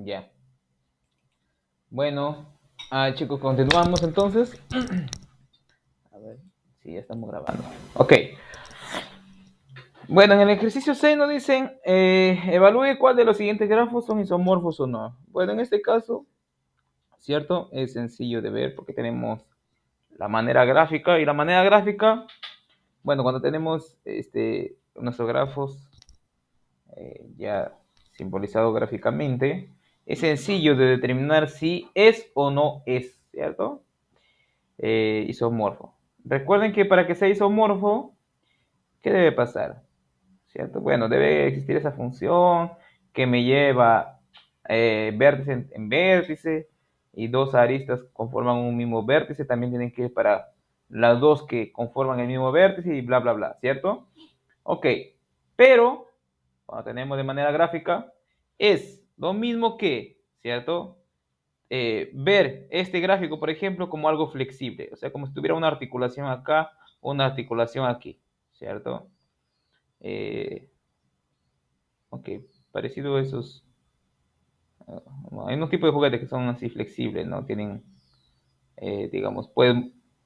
Ya. Bueno, chicos, continuamos entonces. A ver si ya estamos grabando. Ok. Bueno, en el ejercicio 6 nos dicen, evalúe cuál de los siguientes grafos son isomorfos o no. Bueno, en este caso, ¿cierto? Es sencillo de ver porque tenemos la manera gráfica y la manera gráfica, bueno, cuando tenemos nuestros grafos ya simbolizados gráficamente, es sencillo de determinar si es o no es, ¿cierto? Isomorfo. Recuerden que para que sea isomorfo, ¿qué debe pasar? ¿Cierto? Bueno, debe existir esa función que me lleva vértice en vértice y dos aristas conforman un mismo vértice, también tienen que ir para las dos que conforman el mismo vértice y bla, bla, bla, ¿cierto? Ok, pero cuando tenemos de manera gráfica, es lo mismo que, ¿cierto? Ver este gráfico, por ejemplo, como algo flexible, o sea, como si tuviera una articulación acá, una articulación aquí, ¿cierto? Eh, ok, parecido a esos. Hay unos tipos de juguetes que son así flexibles, ¿no? Tienen, digamos,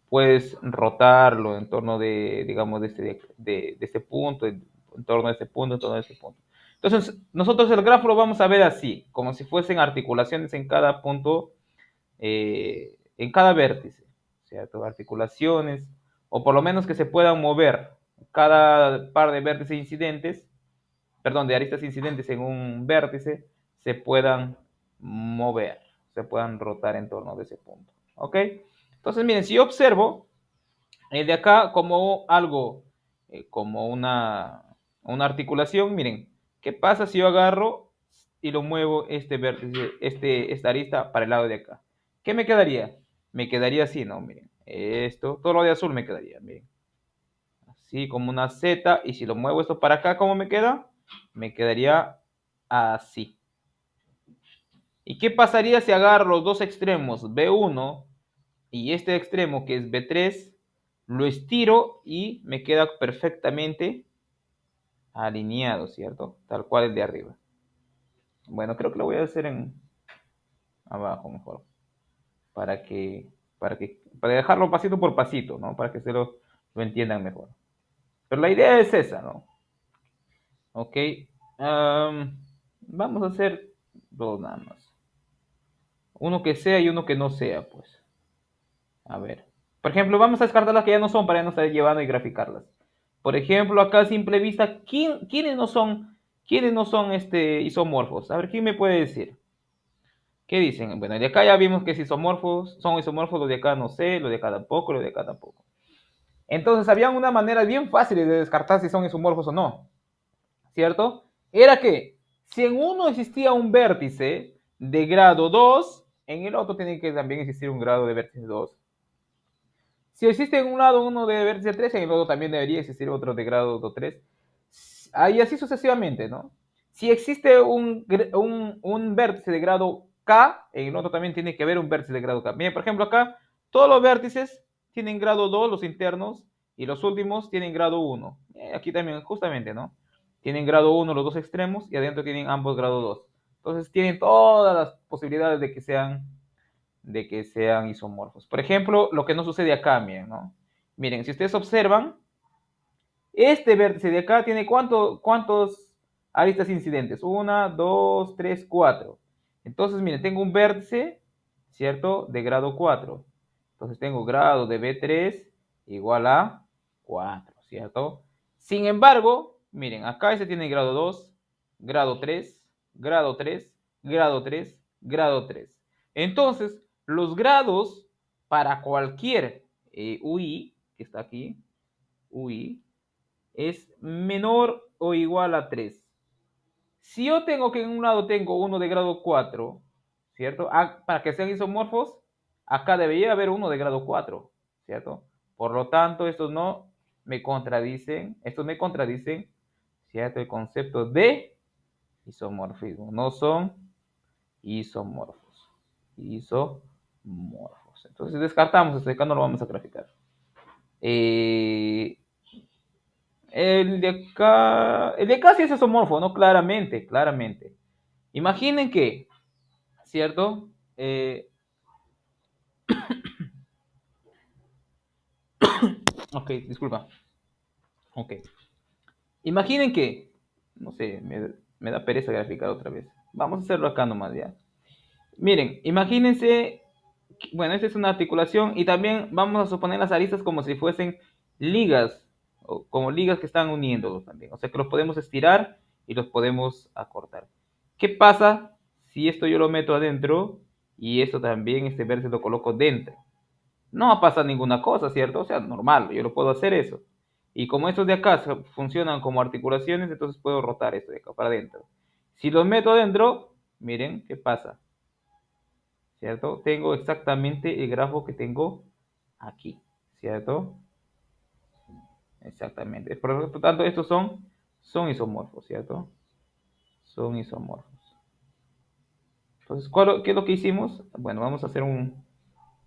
puedes rotarlo en torno de, digamos, de este punto, en torno a este punto, en torno a este punto. Entonces, nosotros el grafo lo vamos a ver así, como si fuesen articulaciones en cada punto, en cada vértice, ¿cierto? Articulaciones, o por lo menos que se puedan mover cada par de vértices incidentes, perdón, de aristas incidentes en un vértice, se puedan mover, se puedan rotar en torno de ese punto, ¿ok? Entonces, miren, si yo observo el de acá como algo, como una articulación, miren, ¿qué pasa si yo agarro y lo muevo este vértice, esta arista para el lado de acá? ¿Qué me quedaría? Me quedaría así, ¿no? Miren, esto, todo lo de azul me quedaría, miren, así como una Z, y si lo muevo esto para acá, ¿cómo me queda? Me quedaría así. ¿Y qué pasaría si agarro los dos extremos, B1 y este extremo que es B3, lo estiro y me queda perfectamente alineado, ¿cierto? Tal cual el de arriba. Bueno, creo que lo voy a hacer en abajo mejor, para que, para dejarlo pasito por pasito, ¿no? Para que lo entiendan mejor. Pero la idea es esa, ¿no? Ok. Vamos a hacer dos nada más. Uno que sea y uno que no sea, pues. A ver. Por ejemplo, vamos a descartar las que ya no son para ya no estar llevando y graficarlas. Por ejemplo, acá a simple vista, quiénes no son isomorfos? A ver, ¿quién me puede decir? ¿Qué dicen? Bueno, de acá ya vimos que es isomorfos, son isomorfos, los de acá no sé, los de acá tampoco, los de acá tampoco. Entonces, había una manera bien fácil de descartar si son isomorfos o no, ¿cierto? Era que si en uno existía un vértice de grado 2, en el otro tiene que también existir un grado de vértice 2. Si existe en un lado uno de vértice 3, en el otro también debería existir otro de grado 3. Y así sucesivamente, ¿no? Si existe un vértice de grado K, en el otro también tiene que haber un vértice de grado K. Miren, por ejemplo, acá todos los vértices tienen grado 2, los internos, y los últimos tienen grado 1. Aquí también, justamente, ¿no? Tienen grado 1 los dos extremos y adentro tienen ambos grado 2. Entonces tienen todas las posibilidades de que sean isomorfos. Por ejemplo, lo que no sucede acá, miren, ¿no? Miren, si ustedes observan, este vértice de acá tiene ¿cuántos aristas incidentes? Una, dos, tres, cuatro. Entonces, miren, tengo un vértice, ¿cierto? De grado 4. Entonces tengo grado de B3 igual a 4, ¿cierto? Sin embargo, miren, acá este tiene grado 2, grado 3, grado 3, grado 3, grado 3. Entonces, los grados para cualquier UI, que está aquí, UI, es menor o igual a 3. Si yo tengo que en un lado tengo uno de grado 4, ¿cierto? Para que sean isomorfos, acá debería haber uno de grado 4, ¿cierto? Por lo tanto, estos me contradicen, ¿cierto? El concepto de isomorfismo. No son isomorfos. Isomorfos. Entonces descartamos esto, acá no lo vamos a graficar. El de acá sí es isomorfo, ¿no? Claramente, claramente. Imaginen que ¿cierto? Ok, disculpa. Ok. Imaginen que, no sé, me da pereza graficar otra vez. Vamos a hacerlo acá nomás ya. Miren, imagínense, bueno, esta es una articulación y también vamos a suponer las aristas como si fuesen ligas, o como ligas que están uniéndolos también. O sea que los podemos estirar y los podemos acortar. ¿Qué pasa si esto yo lo meto adentro y esto también, este vértice lo coloco dentro? No va a pasar ninguna cosa, ¿cierto? O sea, normal, yo lo puedo hacer eso. Y como estos de acá funcionan como articulaciones, entonces puedo rotar esto de acá para adentro. Si los meto adentro, miren qué pasa, ¿cierto? Tengo exactamente el grafo que tengo aquí, ¿cierto? Exactamente. Por lo tanto, estos son isomorfos, ¿cierto? Son isomorfos. Entonces, ¿qué es lo que hicimos? Bueno, vamos a hacer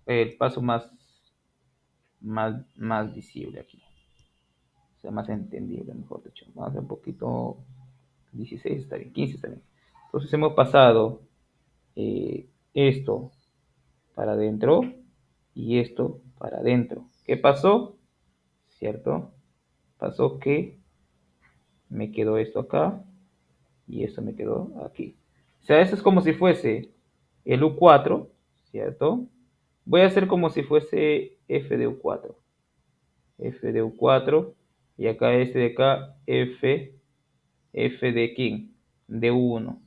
el paso más visible aquí. O sea, más entendible, mejor dicho. Vamos a hacer un poquito, 16 está bien, 15 está bien. Entonces hemos pasado esto para adentro y esto para adentro. ¿Qué pasó? ¿Cierto? Pasó que me quedó esto acá y esto me quedó aquí. O sea, esto es como si fuese el U4, ¿cierto? Voy a hacer como si fuese F de U4. F de U4 y acá este de acá F de King, de U1,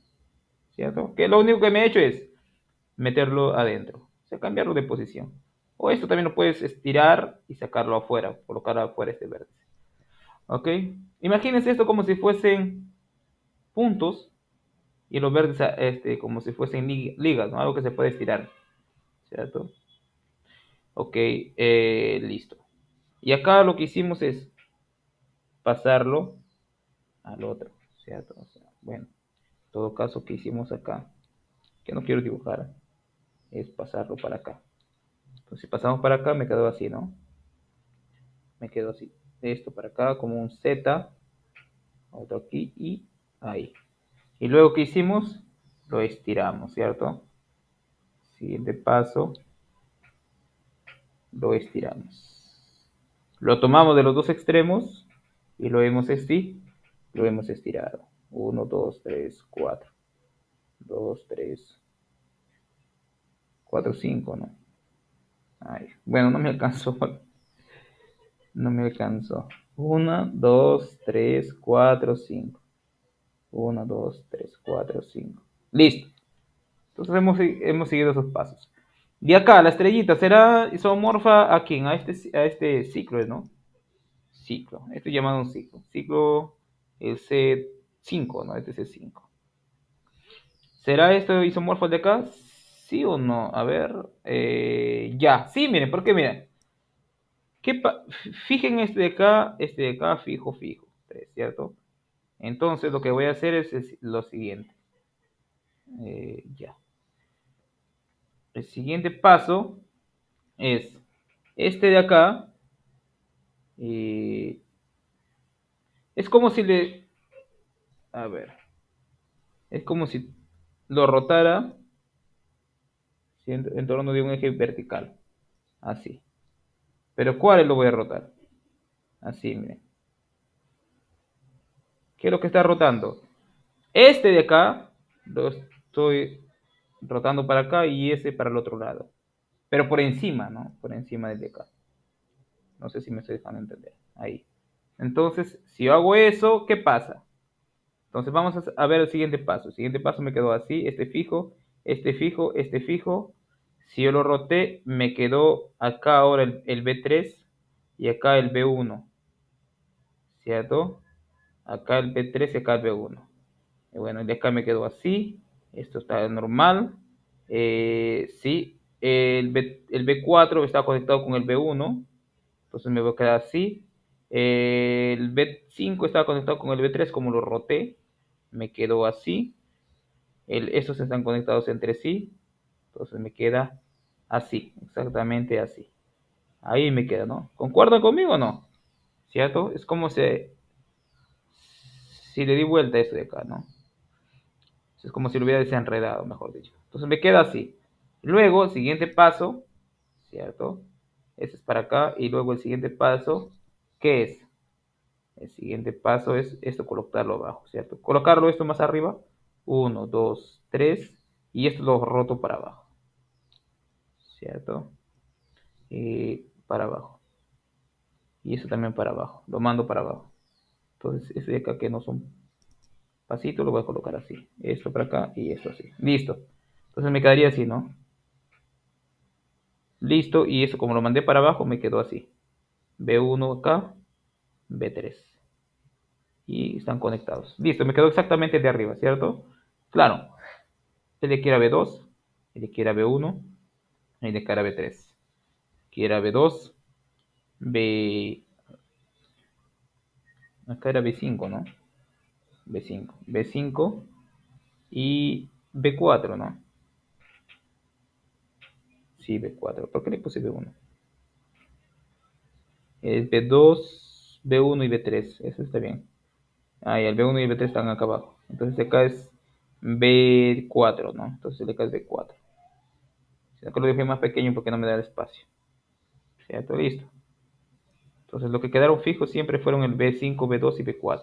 ¿cierto? Que lo único que me he hecho es meterlo adentro, o sea, cambiarlo de posición. O esto también lo puedes estirar y sacarlo afuera, colocar afuera este vértice. ¿Ok? Imagínense esto como si fuesen puntos y los vértices como si fuesen ligas, ¿no? Algo que se puede estirar, ¿cierto? Ok, listo. Y acá lo que hicimos es pasarlo al otro, ¿cierto? O sea, bueno, en todo caso, ¿qué hicimos acá? Que no quiero dibujar, es pasarlo para acá. Entonces, si pasamos para acá, me quedó así, ¿no? Me quedó así. Esto para acá como un Z, otro aquí y ahí. Y luego, ¿qué hicimos? Lo estiramos, ¿cierto? Siguiente paso, lo estiramos. Lo tomamos de los dos extremos y lo hemos estirado. 1, 2, 3, 4. 2, 3, 4, 5, ¿no? Ay, bueno, no me alcanzó. No me alcanzó. 1, 2, 3, 4, 5. 1, 2, 3, 4, 5. Listo. Entonces hemos seguido esos pasos. Y acá, la estrellita será isomorfa a quién? A este ciclo, ¿no? Ciclo. Esto es llamado un ciclo. Ciclo el C5, ¿no? Este es C5. ¿Será esto isomorfo de acá? ¿Sí o no? A ver. Ya. Sí, miren, ¿por qué? Miren. Fijen este de acá, fijo, fijo. 3, ¿cierto? Entonces lo que voy a hacer es lo siguiente. Ya. El siguiente paso es este de acá. eh, es como si le... A ver. Es como si lo rotara, ¿sí? En torno de un eje vertical. Así. Pero ¿cuál lo voy a rotar? Así, miren. ¿Qué es lo que está rotando? Este de acá lo estoy rotando para acá y ese para el otro lado. Pero por encima, ¿no? Por encima del de acá. No sé si me estoy dejando entender. Ahí. Entonces, si yo hago eso, ¿qué pasa? Entonces vamos a ver el siguiente paso. El siguiente paso me quedó así, este fijo, este fijo, este fijo. Si yo lo roté, me quedó acá ahora el B3 y acá el B1, ¿cierto? Acá el B3 y acá el B1. Y bueno, el de acá me quedó así. Esto está normal. Sí, el B4 está conectado con el B1. Entonces me va a quedar así. El B5 está conectado con el B3, como lo roté, me quedó así. Estos están conectados entre sí, entonces me queda así, exactamente así. Ahí me queda, ¿no? ¿Concuerdan conmigo o no? ¿Cierto? Es como si le di vuelta a esto de acá, ¿no? Es como si lo hubiera desenredado, mejor dicho. Entonces me queda así. Luego, siguiente paso, ¿cierto? Ese es para acá. Y luego el siguiente paso, ¿qué es? El siguiente paso es esto, colocarlo abajo, ¿cierto? Colocarlo esto más arriba. Uno, 2, 3. Y esto lo roto para abajo, ¿cierto? Y para abajo. Y eso también para abajo. Lo mando para abajo. Entonces, ese de acá que no son pasitos, lo voy a colocar así. Esto para acá y esto así. Listo. Entonces me quedaría así, ¿no? Listo. Y eso como lo mandé para abajo, me quedó así. B1 acá, B3. Y están conectados. Listo, me quedó exactamente de arriba, ¿cierto? Claro, el de aquí era B2, el de aquí era B1, el de acá era B3. Aquí era B2, B... Acá era B5, ¿no? B5, B5 y B4, ¿no? Sí, B4. ¿Por qué le puse B1? Es B2, B1 y B3. Eso está bien. Ah, y el B1 y el B3 están acá abajo. Entonces acá es B4, ¿no? Entonces acá es B4. Acá lo dejé más pequeño porque no me da el espacio. ¿Cierto? Listo. Entonces lo que quedaron fijos siempre fueron el B5, B2 y B4.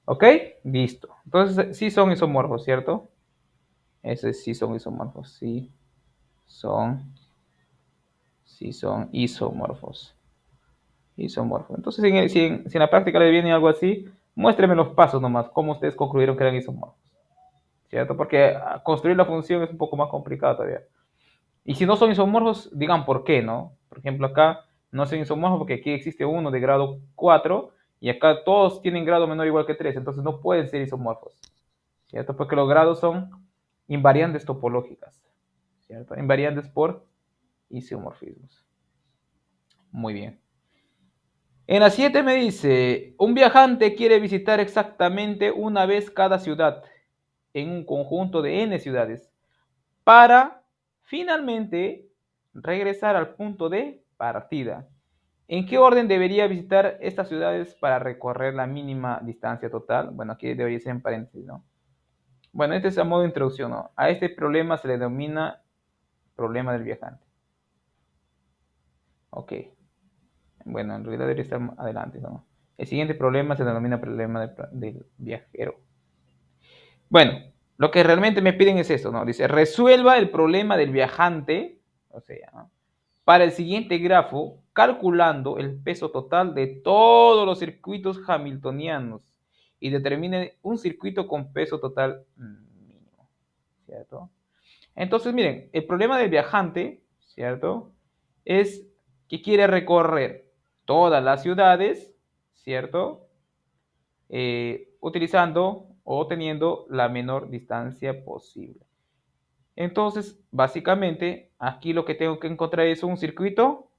¿Ok? Listo. Entonces sí son isomorfos, ¿cierto? Esos sí son isomorfos. Son, sí son isomorfos. Isomorfos. Entonces si en la práctica le viene algo así, muéstreme los pasos nomás, cómo ustedes concluyeron que eran isomorfos. ¿Cierto? Porque construir la función es un poco más complicado todavía. Y si no son isomorfos, digan por qué, ¿no? Por ejemplo, acá no son isomorfos porque aquí existe uno de grado 4 y acá todos tienen grado menor o igual que 3, entonces no pueden ser isomorfos, ¿cierto? Porque los grados son invariantes topológicas, ¿cierto? Invariantes por isomorfismos. Muy bien. En la 7 me dice, un viajante quiere visitar exactamente una vez cada ciudad en un conjunto de n ciudades para finalmente regresar al punto de partida. ¿En qué orden debería visitar estas ciudades para recorrer la mínima distancia total? Bueno, aquí debería ser en paréntesis, ¿no? Bueno, este es a modo de introducción, ¿no? A este problema se le denomina problema del viajante. Ok. Bueno, en realidad debería estar adelante, ¿no? El siguiente problema se denomina problema del viajero. Bueno, lo que realmente me piden es esto, ¿no? Dice, resuelva el problema del viajante, o sea, ¿no? Para el siguiente grafo, calculando el peso total de todos los circuitos hamiltonianos y determine un circuito con peso total mínimo, ¿cierto? Entonces, miren, el problema del viajante, ¿cierto? Es que quiere recorrer todas las ciudades, ¿cierto? Utilizando o teniendo la menor distancia posible. Entonces, básicamente, aquí lo que tengo que encontrar es un circuito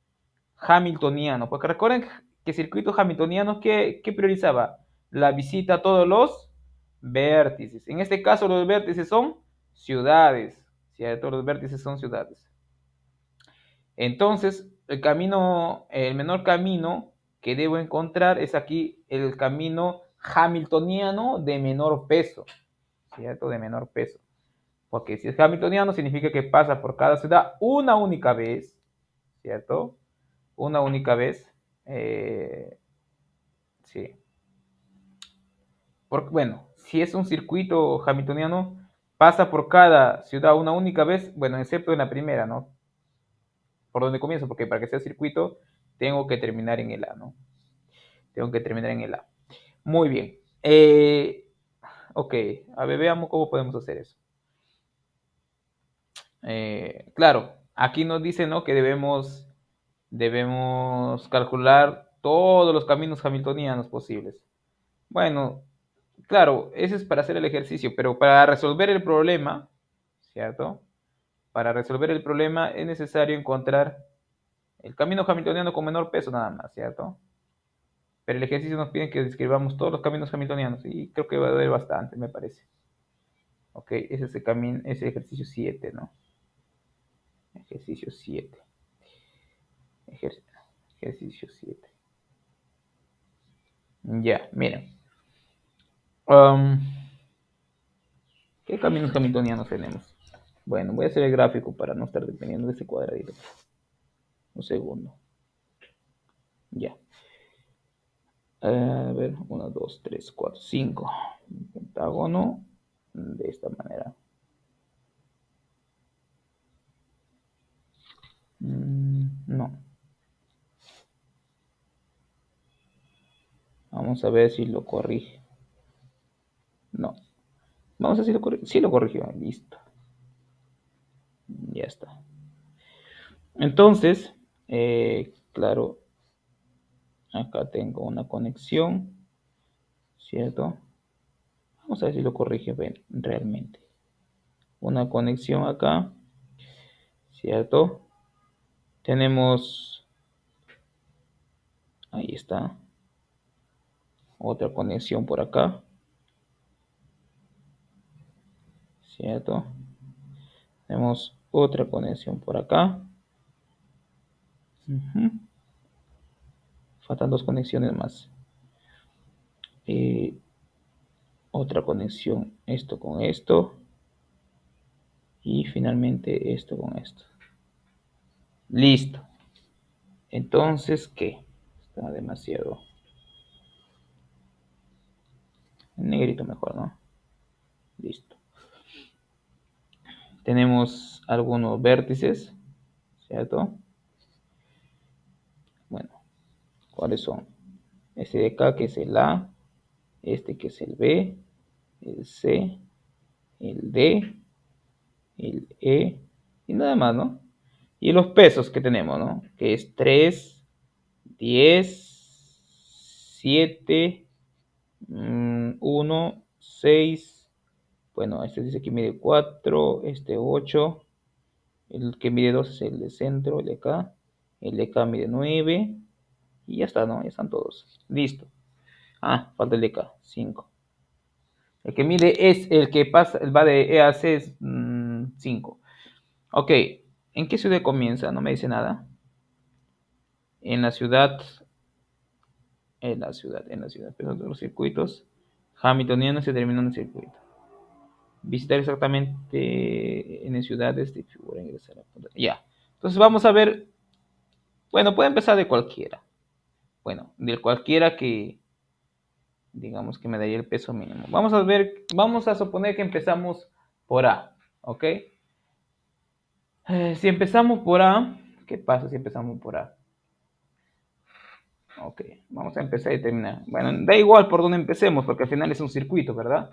hamiltoniano, porque recuerden que circuito hamiltoniano, ¿qué priorizaba? La visita a todos los vértices. En este caso, los vértices son ciudades, ¿cierto? Los vértices son ciudades. Entonces, el menor camino que debo encontrar es aquí el camino hamiltoniano de menor peso, ¿cierto? De menor peso. Porque si es hamiltoniano significa que pasa por cada ciudad una única vez, ¿cierto? Una única vez. Sí. Bueno, si es un circuito hamiltoniano, pasa por cada ciudad una única vez, bueno, excepto en la primera, ¿no? Por donde comienzo, porque para que sea circuito tengo que terminar en el A, ¿no? Tengo que terminar en el A. Muy bien. Ok, a ver, veamos cómo podemos hacer eso. Claro, aquí nos dice, ¿no? Que debemos calcular todos los caminos hamiltonianos posibles. Bueno, claro, ese es para hacer el ejercicio, pero para resolver el problema, ¿cierto? Para resolver el problema es necesario encontrar el camino hamiltoniano con menor peso nada más, ¿cierto? Pero el ejercicio nos pide que describamos todos los caminos hamiltonianos y creo que va a doler bastante, me parece. Ok, ese es el camino, ese ejercicio 7, ¿no? Ejercicio 7. Ejercicio 7. Ya, miren. Um, ¿Qué caminos hamiltonianos tenemos? Bueno, voy a hacer el gráfico para no estar dependiendo de ese cuadradito. Un segundo. Ya. A ver, 1, 2, 3, 4, 5. Pentágono de esta manera. No. Vamos a ver si lo corrige. No. Vamos a ver si lo corrige. Sí lo corrigió. Listo. Ya está. Entonces, claro, acá tengo una conexión, ¿cierto? Vamos a ver si lo corrige realmente. Una conexión acá, ¿cierto? Tenemos, ahí está, otra conexión por acá, ¿cierto? Tenemos otra conexión por acá. Faltan dos conexiones más. Otra conexión, esto con esto. Y finalmente esto con esto. Listo. Entonces, ¿qué? Está demasiado. En negrito mejor, ¿no? Listo. Tenemos algunos vértices, ¿cierto? Bueno, ¿cuáles son? Este de acá que es el A, este que es el B, el C, el D, el E y nada más, ¿no? Y los pesos que tenemos, ¿no? Que es 3, 10, 7, 1, 6. Bueno, este dice que mide 4, este 8. El que mide 2 es el de centro, el de acá. El de acá mide 9. Y ya está, ¿no? Ya están todos. Listo. Ah, falta el de acá, 5. El que mide es el que pasa, va de E a C es 5. Ok, ¿en qué ciudad comienza? No me dice nada. En la ciudad, pero los circuitos hamiltonianos se terminan en el circuito. Visitar exactamente en ciudades de figura ingresar a ya. Entonces vamos a ver. Bueno, puede empezar de cualquiera. Bueno, de cualquiera que digamos que me daría el peso mínimo. Vamos a ver, vamos a suponer que empezamos por A, ¿ok? Si empezamos por A, ¿qué pasa si empezamos por A? Ok, vamos a empezar y terminar. Bueno, da igual por dónde empecemos, porque al final es un circuito, ¿verdad?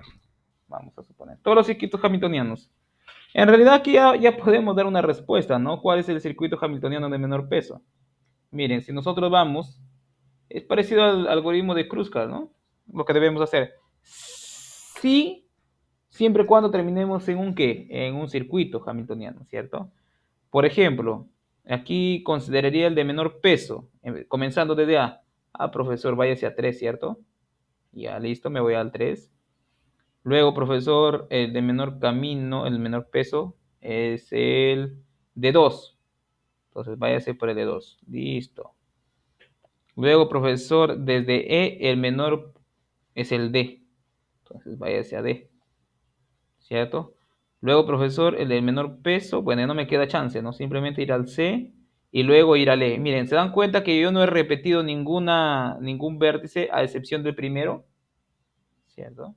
Vamos a suponer. Todos los circuitos hamiltonianos. En realidad aquí ya podemos dar una respuesta, ¿no? ¿Cuál es el circuito hamiltoniano de menor peso? Miren, si nosotros vamos, es parecido al algoritmo de Kruskal, ¿no? Lo que debemos hacer. Sí, siempre y cuando terminemos en un ¿qué? En un circuito hamiltoniano, ¿cierto? Por ejemplo, aquí consideraría el de menor peso, comenzando desde A. Ah, profesor, váyase a 3, ¿cierto? Ya, listo, me voy al 3. Luego, profesor, el de menor camino, el menor peso, es el de 2. Entonces, váyase por el de 2. Listo. Luego, profesor, desde E, el menor es el D. Entonces, váyase a D. ¿Cierto? Luego, profesor, el de menor peso, bueno, ya no me queda chance, ¿no? Simplemente ir al C y luego ir al E. Miren, ¿se dan cuenta que yo no he repetido ningún vértice a excepción del primero? ¿Cierto?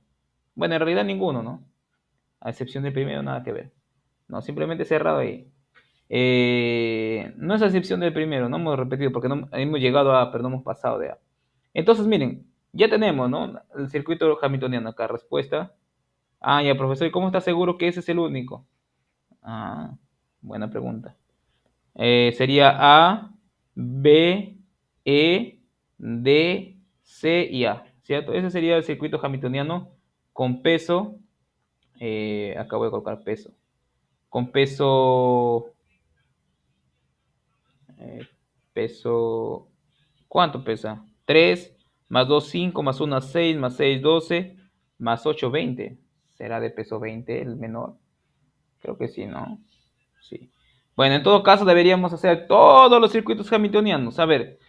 Bueno, en realidad ninguno, ¿no? A excepción del primero, nada que ver. No, simplemente he cerrado ahí. No es a excepción del primero, no hemos repetido porque no hemos llegado a, pero no hemos pasado de A. Entonces, miren, ya tenemos, ¿no? El circuito hamiltoniano acá, respuesta. Ah, ya, profesor, ¿y cómo está seguro que ese es el único? Ah, buena pregunta. Sería A, B, E, D, C y A, ¿cierto? Ese sería el circuito hamiltoniano con peso. Acá voy a colocar peso. Con peso. eh, peso. ¿Cuánto pesa? 3 más 2, 5 más 1, 6 más 6, 12 más 8, 20. ¿Será de peso 20 el menor? Creo que sí, ¿no? Sí. Bueno, en todo caso deberíamos hacer todos los circuitos hamiltonianos. A ver,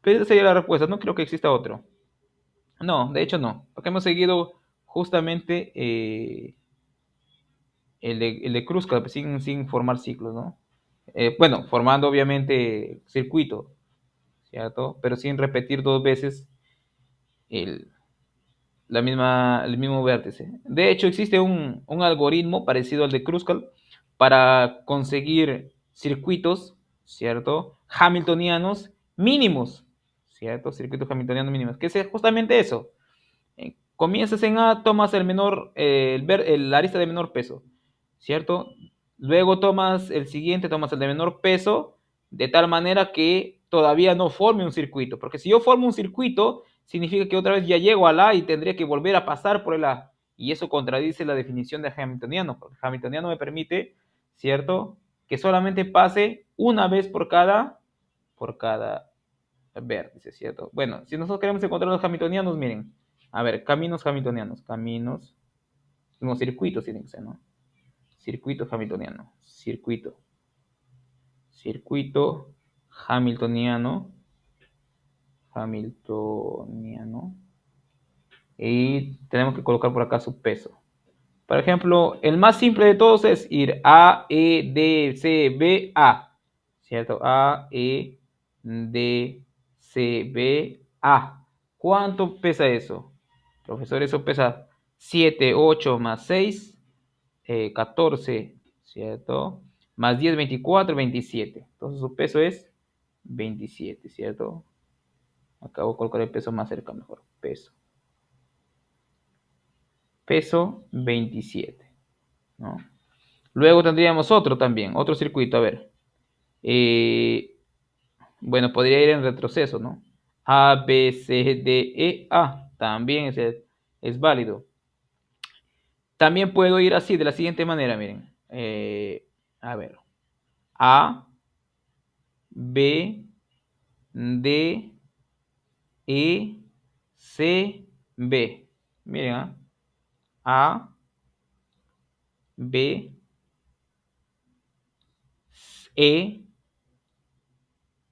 esa sería la respuesta. No creo que exista otro. No, de hecho no. Porque hemos seguido justamente el de Kruskal, pues, sin formar ciclos, ¿no? Bueno, formando obviamente circuito, ¿cierto? Pero sin repetir dos veces el, el mismo vértice. De hecho, existe un algoritmo parecido al de Kruskal para conseguir circuitos, ¿cierto? Hamiltonianos mínimos, ¿cierto? Circuitos hamiltonianos mínimos. Que es justamente eso. Comienzas en A, tomas el arista de menor peso, ¿cierto? Luego tomas el siguiente, tomas el de menor peso, de tal manera que todavía no forme un circuito. Porque si yo formo un circuito, significa que otra vez ya llego al A y tendría que volver a pasar por el A. Y eso contradice la definición de Hamiltoniano, porque Hamiltoniano me permite, ¿cierto? Que solamente pase una vez por cada vértice, ¿cierto? Bueno, si nosotros queremos encontrar los hamiltonianos, miren, a ver, caminos hamiltonianos, no, circuitos tienen que ser, ¿no? Circuito hamiltoniano, circuito hamiltoniano, y tenemos que colocar por acá su peso. Por ejemplo, el más simple de todos es ir A, E, D, C, B, A, ¿cierto? A, E, D, C, B, A. ¿Cuánto pesa eso? Profesor, eso pesa 7, 8 más 6, 14, ¿cierto? Más 10, 24, 27. Entonces su peso es 27, ¿cierto? Acabo de colocar el peso más cerca, mejor. Peso 27, ¿no? Luego tendríamos otro también, otro circuito, a ver. Eh, bueno, podría ir en retroceso, ¿no? A, B, C, D, E, A. También es válido. También puedo ir así, de la siguiente manera, miren. A ver. A, B, D, E, C, B. Miren, A, B, E,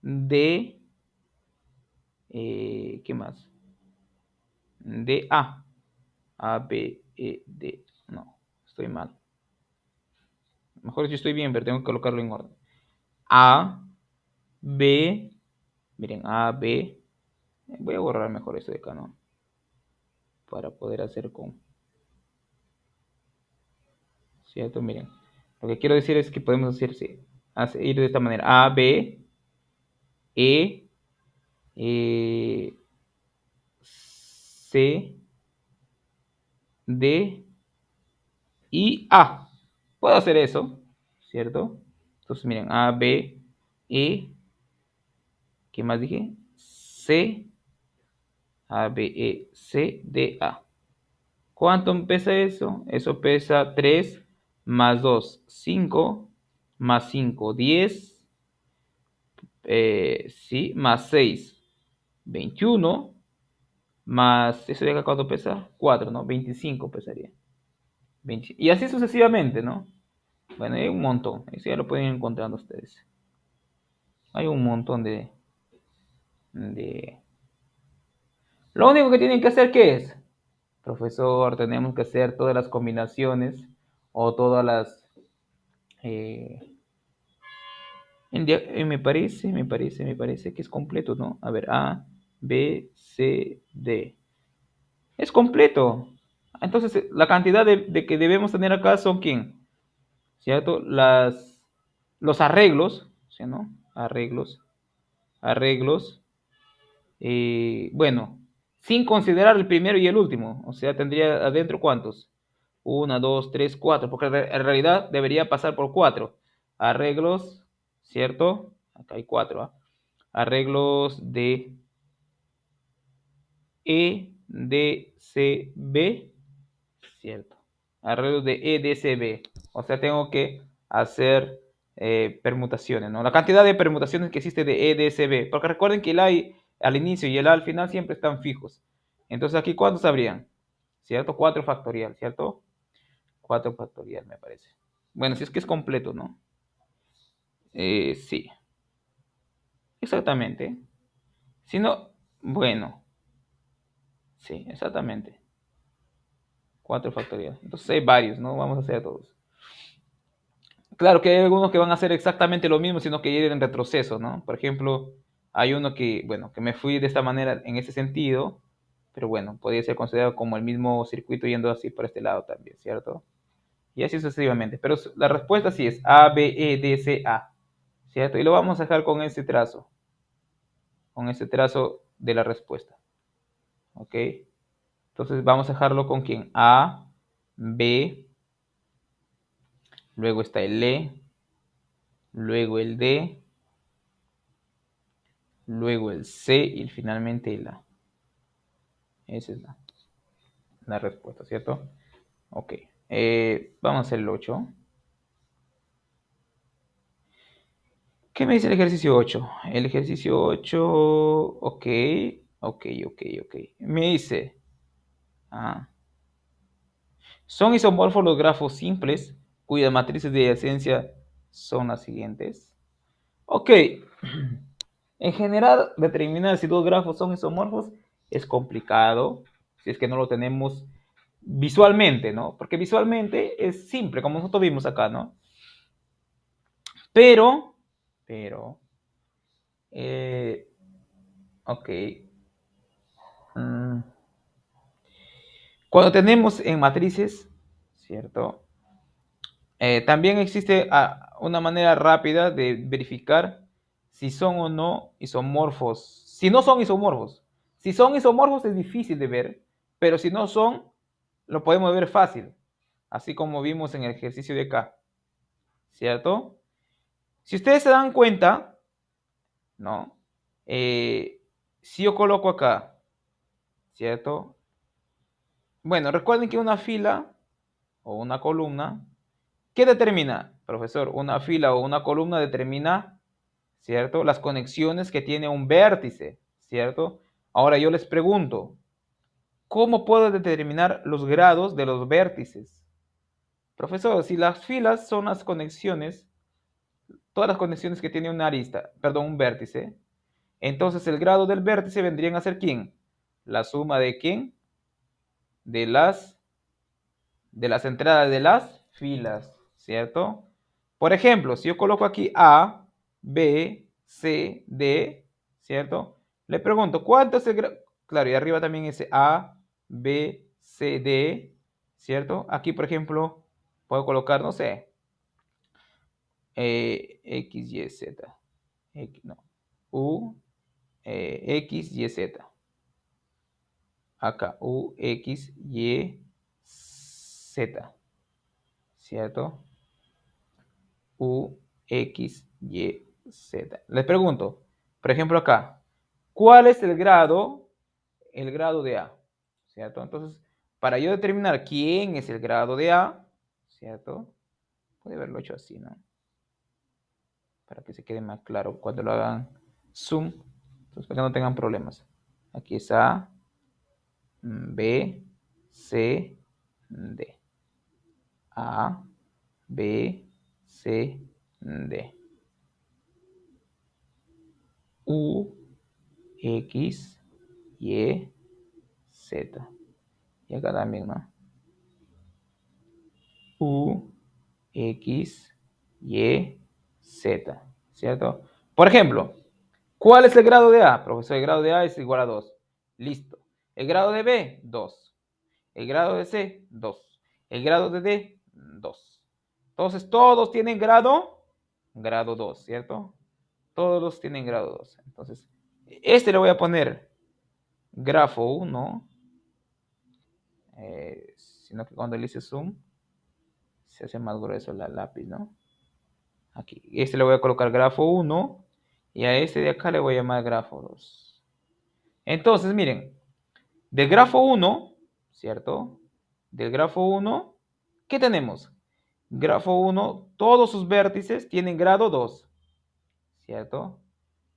D, ¿qué más? D, A. A, B, E, D. No, estoy mal. Mejor si estoy bien, pero tengo que colocarlo en orden. A, B, miren, A, B. Voy a borrar mejor esto de acá, ¿no? Para poder hacer con... ¿Cierto? Miren. Lo que quiero decir es que podemos ir de esta manera. A, B, E, C, D y A. Puedo hacer eso, ¿cierto? Entonces, miren, A, B, E, ¿qué más dije? C, A, B, E, C, D, A. ¿Cuánto pesa eso? Eso pesa 3 más 2, 5, más 5, 10, sí, más 6, 21, más, ¿eso de acá cuánto pesa? 4, ¿no? 25 pesaría. 20, y así sucesivamente, ¿no? Bueno, hay un montón, eso ya lo pueden ir encontrando ustedes. Hay un montón de... Lo único que tienen que hacer, ¿qué es? Profesor, tenemos que hacer todas las combinaciones o todas las... Eh, me parece que es completo, ¿no? A ver, A, B, C, D. Es completo. Entonces, la cantidad de que debemos tener acá son ¿quién? ¿Cierto? Los arreglos, ¿sí, no? Arreglos. Bueno, sin considerar el primero y el último. O sea, tendría adentro ¿cuántos? Una, dos, tres, cuatro. Porque en realidad debería pasar por cuatro. Arreglos, ¿cierto? Acá hay cuatro, ¿ah? Arreglos de E, D, C, B, ¿cierto? Arreglos de E, D, C, B. O sea, tengo que hacer permutaciones, ¿no? La cantidad de permutaciones que existe de E, D, C, B. Porque recuerden que el A al inicio y el A al final siempre están fijos. Entonces, aquí, ¿cuántos habrían? ¿Cierto? 4 factorial, ¿cierto? 4 factorial, me parece. Bueno, si es que es completo, ¿no? Sí, exactamente. Si no, bueno, sí, exactamente. 4 factorial. Entonces hay varios, ¿no? Vamos a hacer todos. Claro que hay algunos que van a hacer exactamente lo mismo, sino que ir en retroceso, ¿no? Por ejemplo, hay uno que, bueno, que me fui de esta manera en ese sentido, pero bueno, podría ser considerado como el mismo circuito yendo así por este lado también, ¿cierto? Y así sucesivamente. Pero la respuesta sí es A, B, E, D, C, A, ¿cierto? Y lo vamos a dejar con ese trazo de la respuesta, ¿ok? Entonces vamos a dejarlo con quién, A, B, luego está el E, luego el D, luego el C y finalmente el A. Esa es la respuesta, ¿cierto? Ok. Vamos a hacer el 8. ¿Qué me dice el ejercicio 8? El ejercicio 8, ok, ok, ok, ok. Me dice, ah, son isomorfos los grafos simples cuyas matrices de adyacencia son las siguientes. Ok, en general, determinar si dos grafos son isomorfos es complicado si es que no lo tenemos visualmente, ¿no? Porque visualmente es simple, como nosotros vimos acá, ¿no? Pero, eh, ok. mm, Cuando tenemos en matrices, ¿cierto? También existe una manera rápida de verificar si son o no isomorfos. Si no son isomorfos. Si son isomorfos es difícil de ver, pero si no son, lo podemos ver fácil. Así como vimos en el ejercicio de acá. ¿Cierto? Si ustedes se dan cuenta, ¿no? Si yo coloco acá, ¿cierto? Bueno, recuerden que una fila o una columna, ¿qué determina, profesor? Una fila o una columna determina, ¿cierto? Las conexiones que tiene un vértice, ¿cierto? Ahora yo les pregunto, ¿cómo puedo determinar los grados de los vértices? Profesor, si las filas son las conexiones, todas las conexiones que tiene una arista, perdón, un vértice, entonces el grado del vértice vendrían a ser ¿quién? La suma de ¿quién? De las entradas de las filas, ¿cierto? Por ejemplo, si yo coloco aquí A, B, C, D, ¿cierto? Le pregunto, ¿cuánto es el grado? Claro, y arriba también ese A, B, C, D, ¿cierto? Aquí, por ejemplo, puedo colocar, no sé, X, Y, Z. No, U, X, Y, Z. Acá, U, X, Y, Z, ¿cierto? U, X, Y, Z. Les pregunto, por ejemplo acá, ¿cuál es el grado de A? ¿Cierto? Entonces, para yo determinar quién es el grado de A, ¿cierto? Puede haberlo hecho así, ¿no? Para que se quede más claro cuando lo hagan zoom, entonces para que no tengan problemas. Aquí es A, B, C, D. A, B, C, D. U, X, Y, Z. Y acá también, ¿no? U, X, Y, Z. ¿Cierto? Por ejemplo, ¿cuál es el grado de A? Profesor, el grado de A es igual a 2. Listo. El grado de B, 2. El grado de C, 2. El grado de D, 2. Entonces, todos tienen grado 2, ¿cierto? Todos tienen grado 2. Entonces, este le voy a poner grafo 1, sino que cuando le hice zoom, se hace más grueso la lápiz, ¿no? Aquí, este le voy a colocar grafo 1 y a este de acá le voy a llamar grafo 2. Entonces, miren, del grafo 1, ¿cierto? Del grafo 1, ¿qué tenemos? Grafo 1, todos sus vértices tienen grado 2, ¿cierto?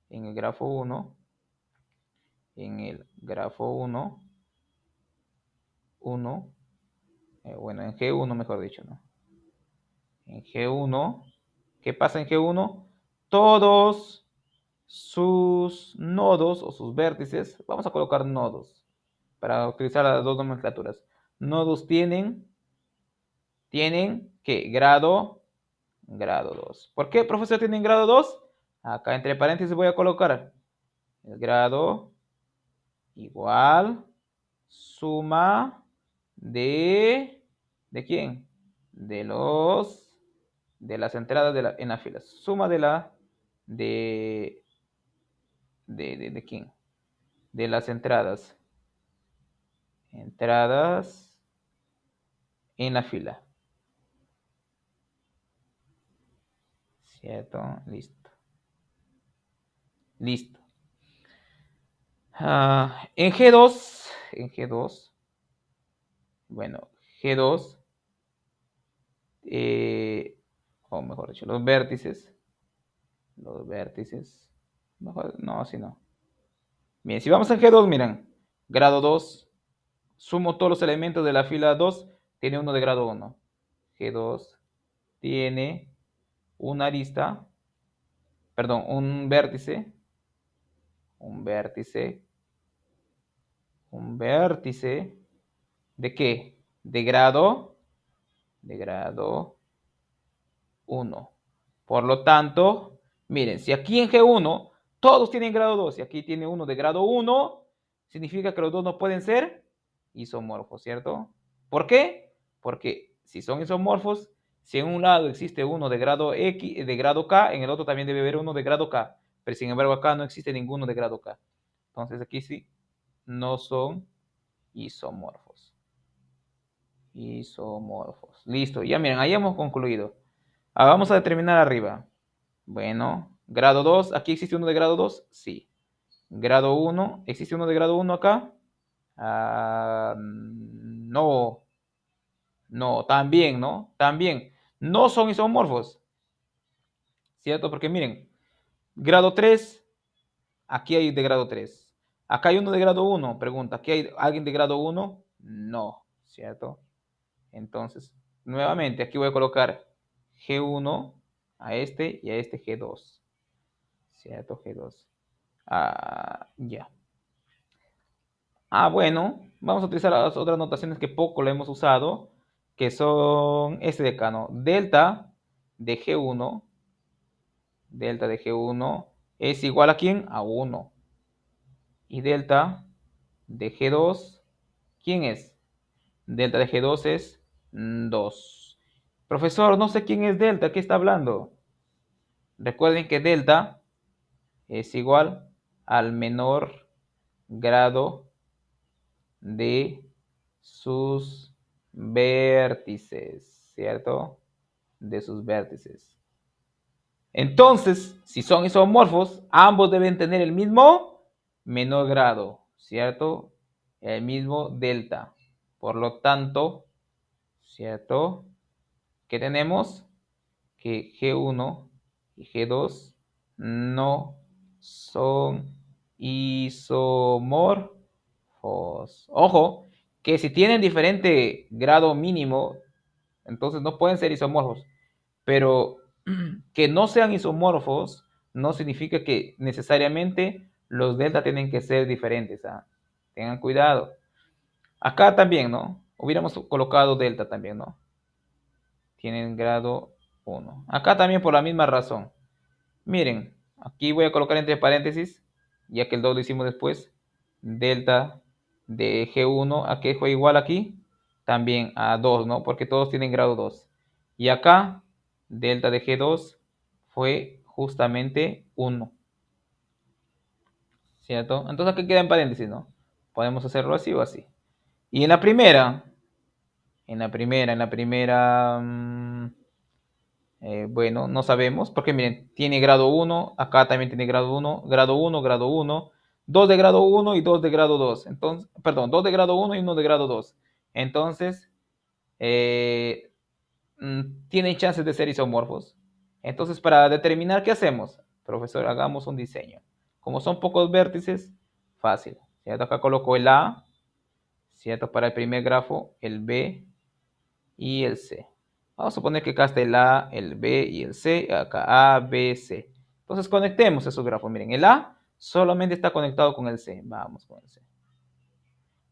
En el grafo 1, en el grafo 1, 1, bueno, en G1 mejor dicho, ¿no? En G1, ¿qué pasa en G1? Todos sus nodos o sus vértices, vamos a colocar nodos para utilizar las dos nomenclaturas. nodos tienen ¿qué? Grado 2. ¿Por qué, profesor, tienen grado 2? Acá entre paréntesis voy a colocar el grado igual suma ¿de quién? De las entradas en la fila. Suma de, de quién? De las entradas. Entradas en la fila. ¿Cierto? Listo. Listo. En G2, bueno, G2, o mejor dicho, los vértices, mejor, no, así no. Bien, si vamos en G2, miren, grado 2, sumo todos los elementos de la fila 2, tiene uno de grado 1. G2 tiene una arista, perdón, un vértice, un vértice, ¿de qué? De grado 1. Por lo tanto, miren, si aquí en G1 todos tienen grado 2 y aquí tiene uno de grado 1, significa que los dos no pueden ser isomorfos, ¿cierto? ¿Por qué? Porque si son isomorfos, si en un lado existe uno de grado X, de grado K, en el otro también debe haber uno de grado K. Pero sin embargo acá no existe ninguno de grado K. Entonces aquí sí no son isomorfos. Isomorfos. Listo, ya miren, ahí hemos concluido. Vamos a determinar arriba. Bueno, grado 2, ¿aquí existe uno de grado 2? Sí. Grado 1, ¿existe uno de grado 1 acá? No, no, también, ¿no? También. No son isomorfos, ¿cierto? Porque miren, grado 3, aquí hay de grado 3. Acá hay uno de grado 1, pregunta, ¿aquí hay alguien de grado 1? No, ¿cierto? Entonces, nuevamente, aquí voy a colocar G1 a este y a este G2, ¿cierto? G2. Ya. Bueno, vamos a utilizar las otras notaciones que poco le hemos usado, que son este de acá, ¿no? Delta de G1 es igual a ¿quién? A 1. Y delta de G2, ¿quién es? Delta de G2 es 2. Profesor, no sé quién es delta, ¿qué está hablando? Recuerden que delta es igual al menor grado de sus vértices, ¿cierto? De sus vértices. Entonces, si son isomorfos, ambos deben tener el mismo menor grado, ¿cierto? El mismo delta. Por lo tanto, ¿cierto? ¿Qué tenemos? Que G1 y G2 no son isomorfos. Ojo, que si tienen diferente grado mínimo, entonces no pueden ser isomorfos. Pero que no sean isomorfos no significa que necesariamente los delta tienen que ser diferentes. Tengan cuidado. Acá también, ¿no? Hubiéramos colocado delta también, ¿no? Tienen grado 1. Acá también por la misma razón. Miren, aquí voy a colocar entre paréntesis, ya que el 2 lo hicimos después, delta de G1, ¿a qué fue igual aquí? También a 2, ¿no? Porque todos tienen grado 2. Y acá, delta de G2 fue justamente 1, ¿cierto? Entonces aquí queda en paréntesis, ¿no? Podemos hacerlo así o así. Y en la primera, bueno, no sabemos, porque miren, tiene grado 1, acá también tiene grado 1, grado 1, grado 1, 2 de grado 1 y 2 de grado 2. Entonces, perdón, 2 de grado 1 y 1 de grado 2. Entonces, eh, tienen chances de ser isomorfos. Entonces, para determinar qué hacemos, profesor, hagamos un diseño. Como son pocos vértices, fácil. ¿Cierto? Acá coloco el A, ¿cierto? Para el primer grafo, el B y el C. Vamos a suponer que acá está el A, el B y el C. Acá A, B, C. Entonces conectemos esos grafos. Miren, el A solamente está conectado con el C. Vamos con el C.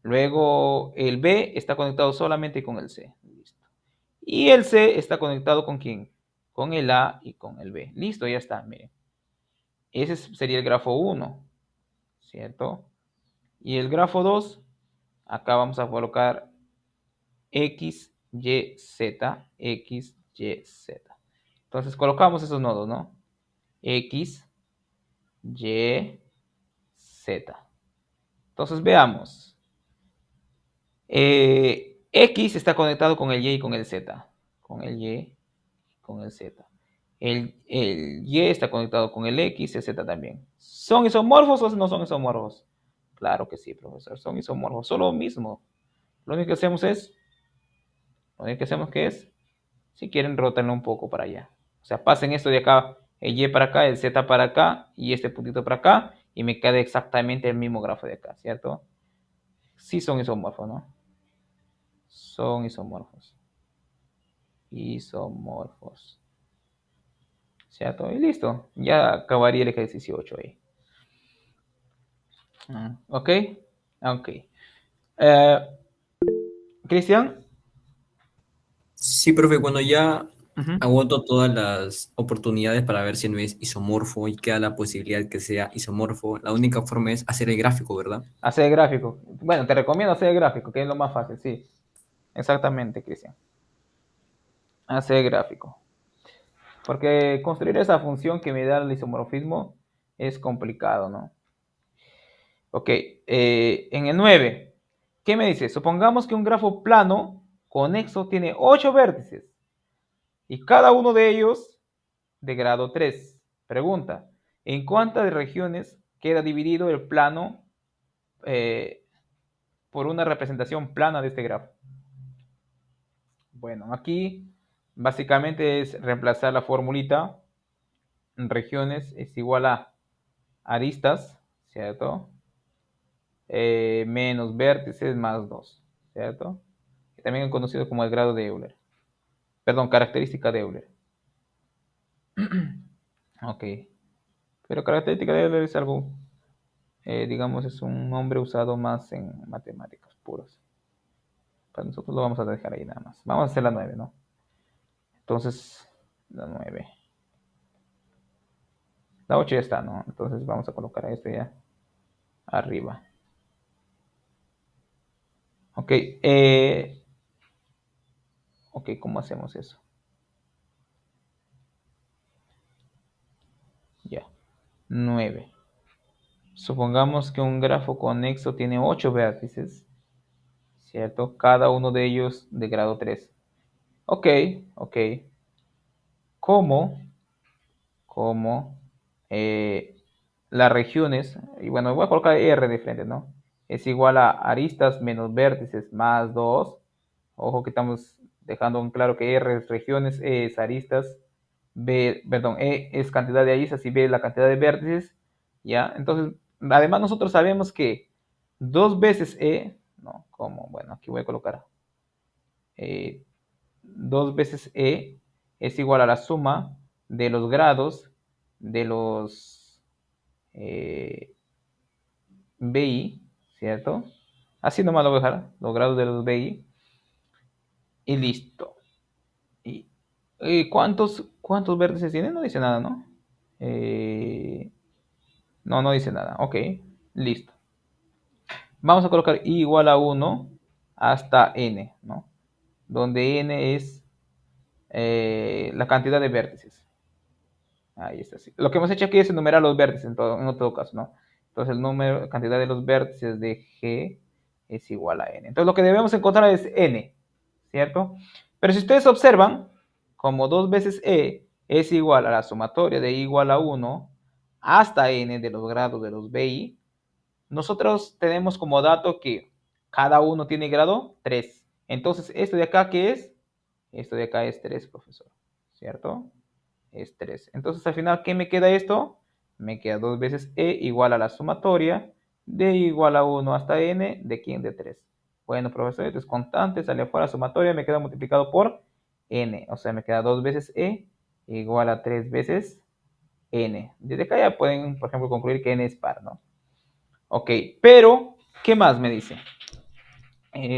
Luego el B está conectado solamente con el C. Listo. Y el C está conectado con quién? Con el A y con el B. Listo, ya está, miren. Ese sería el grafo 1, ¿cierto? Y el grafo 2, acá vamos a colocar X, Y, Z, X, Y, Z. Entonces colocamos esos nodos, ¿no? X, Y, Z. Entonces veamos. X está conectado con el Y y con el Z. Con el Y, con el Z. El Y está conectado con el X y el Z también. ¿Son isomorfos o no son isomorfos? Claro que sí, profesor. Son isomorfos. Son lo mismo. Lo único que hacemos es, si quieren, rotarlo un poco para allá. O sea, pasen esto de acá, el Y para acá, el Z para acá y este puntito para acá y me queda exactamente el mismo grafo de acá, ¿cierto? Sí son isomorfos, ¿no? Son isomorfos. Isomorfos. ¿Cierto? Y listo. Ya acabaría el ejercicio 8 ahí. ¿Ok? Ok. Eh, Cristian. Sí, profe, cuando ya Ujú. agoto todas las oportunidades para ver si no es isomorfo y queda la posibilidad que sea isomorfo, la única forma es hacer el gráfico, ¿verdad? Hacer gráfico. Bueno, te recomiendo hacer gráfico, que es lo más fácil, sí. Exactamente, Cristian. Hacer gráfico. Porque construir esa función que me da el isomorfismo es complicado, ¿no? Ok, en el 9, ¿qué me dice? Supongamos que un grafo plano conexo tiene 8 vértices y cada uno de ellos de grado 3. Pregunta, ¿en cuántas regiones queda dividido el plano eh, por una representación plana de este grafo? Bueno, aquí básicamente es reemplazar la formulita. Regiones es igual a aristas, ¿cierto? Menos vértices más 2, ¿cierto? Que también es conocido como el grado de Euler. Perdón, característica de Euler. Ok. Pero característica de Euler es algo, digamos, es un nombre usado más en matemáticas puras. Para nosotros lo vamos a dejar ahí nada más. Vamos a hacer la 9, ¿no? Entonces, la 9. La 8 ya está, ¿no? Entonces vamos a colocar esto ya arriba. Ok. Ok, ¿cómo hacemos eso? Ya. 9. Supongamos que un grafo conexo tiene 8 vértices, ¿cierto? Cada uno de ellos de grado 3. Ok, ok. ¿Cómo? ¿Cómo? eh, las regiones, y bueno, voy a colocar R de frente, ¿no? Es igual a aristas menos vértices más 2. Ojo que estamos dejando en claro que R es regiones, E es aristas, B, perdón, E es cantidad de aristas y B es la cantidad de vértices, ¿ya? Entonces, además nosotros sabemos que 2 veces E, ¿no? Como, bueno, aquí voy a colocar 2 veces E es igual a la suma de los grados de los BI, ¿cierto? Así nomás lo voy a dejar, los grados de los BI, y listo. ¿Y, cuántos vértices tiene? No dice nada, ¿no? Eh, no, no dice nada. Ok, listo. Vamos a colocar i igual a 1 hasta n, ¿no? Donde n es la cantidad de vértices. Ahí está. Sí. Lo que hemos hecho aquí es enumerar los vértices en todo caso, ¿no? Entonces el número, cantidad de los vértices de G es igual a n. Entonces lo que debemos encontrar es n, ¿cierto? Pero si ustedes observan, como 2 veces e es igual a la sumatoria de i igual a 1 hasta n de los grados de los BI, nosotros tenemos como dato que cada uno tiene grado 3. Entonces, ¿esto de acá qué es? Esto de acá es 3, profesor, ¿cierto? Es 3. Entonces, al final, ¿qué me queda esto? Me queda 2 veces e igual a la sumatoria de igual a 1 hasta n de quién de 3. Bueno, profesor, esto es constante, sale afuera sumatoria, me queda multiplicado por n. O sea, me queda 2 veces e igual a 3 veces n. Desde acá ya pueden, por ejemplo, concluir que n es par, ¿no? Ok, pero, ¿qué más me dice?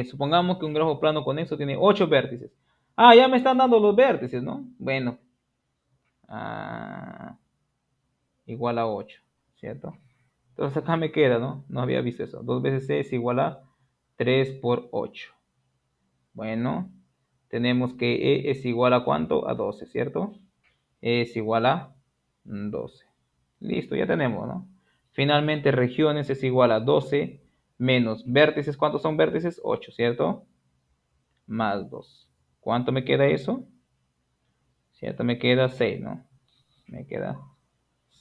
Supongamos que un grafo plano conexo tiene 8 vértices. Ah, ya me están dando los vértices, ¿no? Bueno, ah, igual a 8, ¿cierto? Entonces acá me queda, ¿no? No había visto eso. 2 veces c es igual a 3 por 8. Bueno, tenemos que e es igual a ¿cuánto? A 12, ¿cierto? E es igual a 12. Listo, ya tenemos, ¿no? Finalmente, regiones es igual a 12 menos vértices. ¿Cuántos son vértices? 8, ¿cierto? Más 2. ¿Cuánto me queda eso? ¿Cierto? Me queda 6, ¿no? Me queda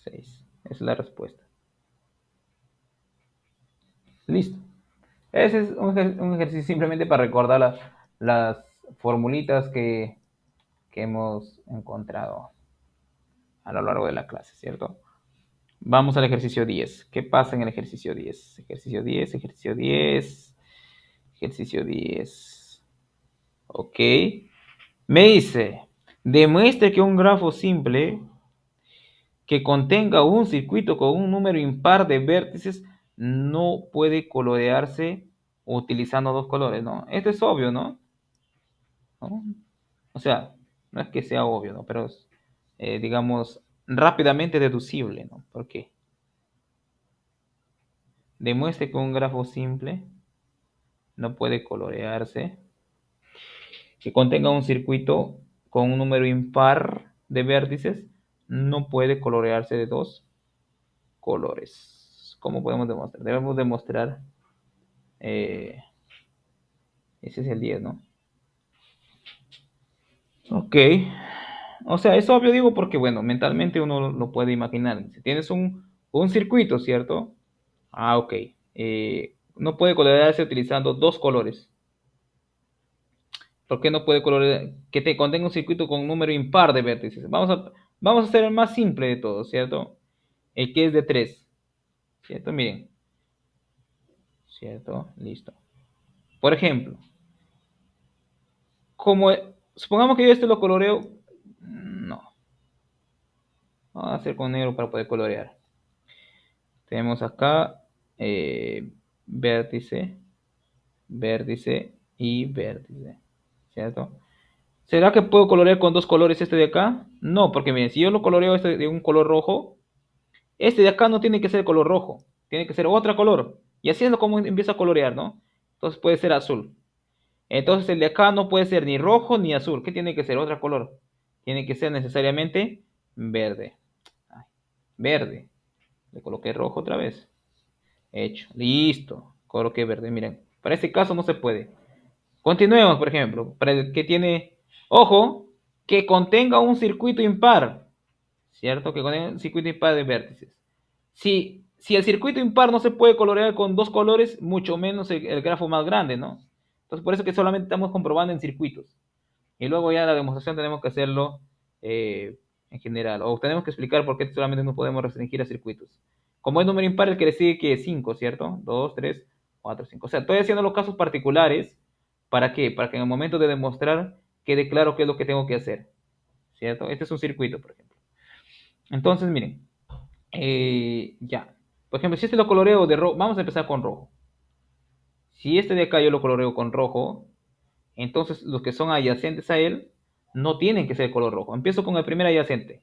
6. Esa es la respuesta. Listo. Ese es un ejercicio simplemente para recordar las formulitas que hemos encontrado a lo largo de la clase, ¿cierto? Vamos al ejercicio 10. ¿Qué pasa en el ejercicio 10? Ejercicio 10, ejercicio 10, ejercicio 10. Ok. Me dice, demuestre que un grafo simple que contenga un circuito con un número impar de vértices no puede colorearse utilizando dos colores, ¿no? Esto es obvio, ¿no? ¿No? O sea, no es que sea obvio, ¿no? Pero es, digamos, rápidamente deducible, ¿no? ¿Por qué? Demuestre que un grafo simple no puede colorearse, que contenga un circuito con un número impar de vértices, no puede colorearse de dos colores. ¿Cómo podemos demostrar? Debemos demostrar, eh, ese es el 10, ¿no? Ok. O sea, es obvio, digo, porque, bueno, mentalmente uno lo puede imaginar. Si tienes un circuito, ¿cierto? Ah, ok. No puede colorearse utilizando dos colores. ¿Por qué no puede colorear? Que te contenga un circuito con un número impar de vértices. Vamos a hacer el más simple de todos, ¿cierto? El que es de 3. ¿Cierto? Miren. ¿Cierto? Listo. Por ejemplo, como supongamos que yo este lo coloreo. No. Vamos a hacer con negro para poder colorear. Tenemos acá vértice, vértice y vértice. ¿Cierto? ¿Será que puedo colorear con dos colores este de acá? No, porque miren, si yo lo coloreo este de un color rojo, este de acá no tiene que ser color rojo, tiene que ser otro color. Y así es como empieza a colorear, ¿no? Entonces puede ser azul. Entonces el de acá no puede ser ni rojo ni azul. ¿Qué tiene que ser? Otro color. Tiene que ser necesariamente verde. Ay, verde. Le coloqué rojo otra vez. Hecho. Listo. Coloqué verde. Miren, para este caso no se puede. Continuemos, por ejemplo. Para el que tiene, ojo, que contenga un circuito impar. ¿Cierto? Que contenga un circuito impar de vértices. Si el circuito impar no se puede colorear con dos colores, mucho menos el grafo más grande, ¿no? Entonces, por eso que solamente estamos comprobando en circuitos. Y luego ya la demostración tenemos que hacerlo en general. O tenemos que explicar por qué solamente no podemos restringir a circuitos. Como es número impar, el que le sigue que es 5, ¿cierto? 2, 3, 4, 5. O sea, estoy haciendo los casos particulares. ¿Para qué? Para que en el momento de demostrar quede claro qué es lo que tengo que hacer. ¿Cierto? Este es un circuito, por ejemplo. Entonces, miren. Ya. Por ejemplo, si este lo coloreo de rojo, vamos a empezar con rojo. Si este de acá yo lo coloreo con rojo, entonces los que son adyacentes a él no tienen que ser color rojo. Empiezo con el primer adyacente,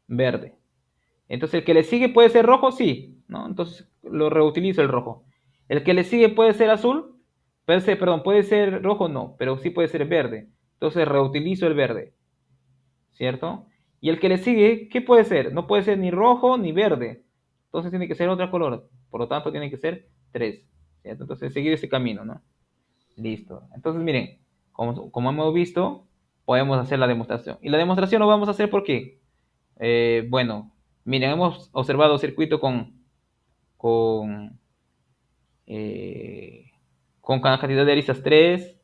verde. Entonces el que le sigue puede ser rojo, sí, ¿no? Entonces lo reutilizo el rojo. El que le sigue puede ser azul, puede ser rojo, no, pero sí puede ser verde. Entonces reutilizo el verde, ¿cierto? Y el que le sigue, ¿qué puede ser? No puede ser ni rojo ni verde. Entonces tiene que ser otro color. Por lo tanto, tiene que ser 3. ¿Cierto? Entonces seguir ese camino, ¿no? Listo. Entonces, miren, como hemos visto, podemos hacer la demostración. Y la demostración lo vamos a hacer porque, bueno, miren, hemos observado circuito con, eh, con cantidad de aristas 3,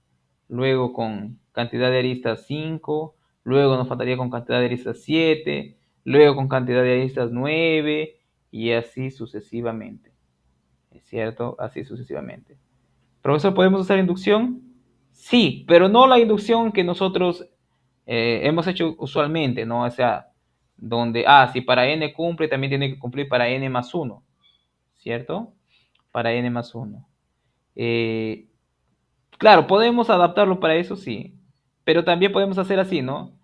luego con cantidad de aristas 5, luego nos faltaría con cantidad de aristas 7, luego con cantidad de aristas 9 y así sucesivamente. ¿Es cierto? Así sucesivamente. Profesor, ¿podemos usar inducción? Sí, pero no la inducción que nosotros hemos hecho usualmente, ¿no? O sea, donde, si para n cumple, también tiene que cumplir para n más 1, ¿cierto? Para n más 1. Eh, claro, podemos adaptarlo para eso, sí. Pero también podemos hacer así, ¿no?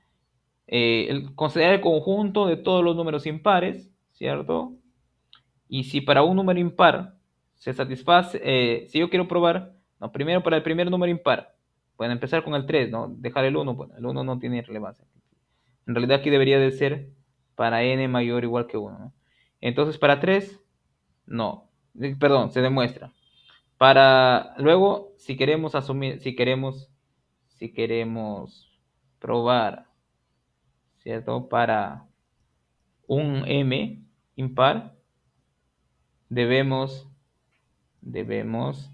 Considerar el conjunto de todos los números impares, ¿cierto? Y si para un número impar se satisface, si yo quiero probar, no, primero para el primer número impar, pueden empezar con el 3, ¿no? Dejar el uno, bueno, el uno no tiene relevancia. En realidad aquí debería de ser para n mayor o igual que uno, ¿no? Entonces para 3 no, perdón, se demuestra. Para luego, si queremos asumir, si queremos probar, ¿cierto? Para un m impar, debemos, debemos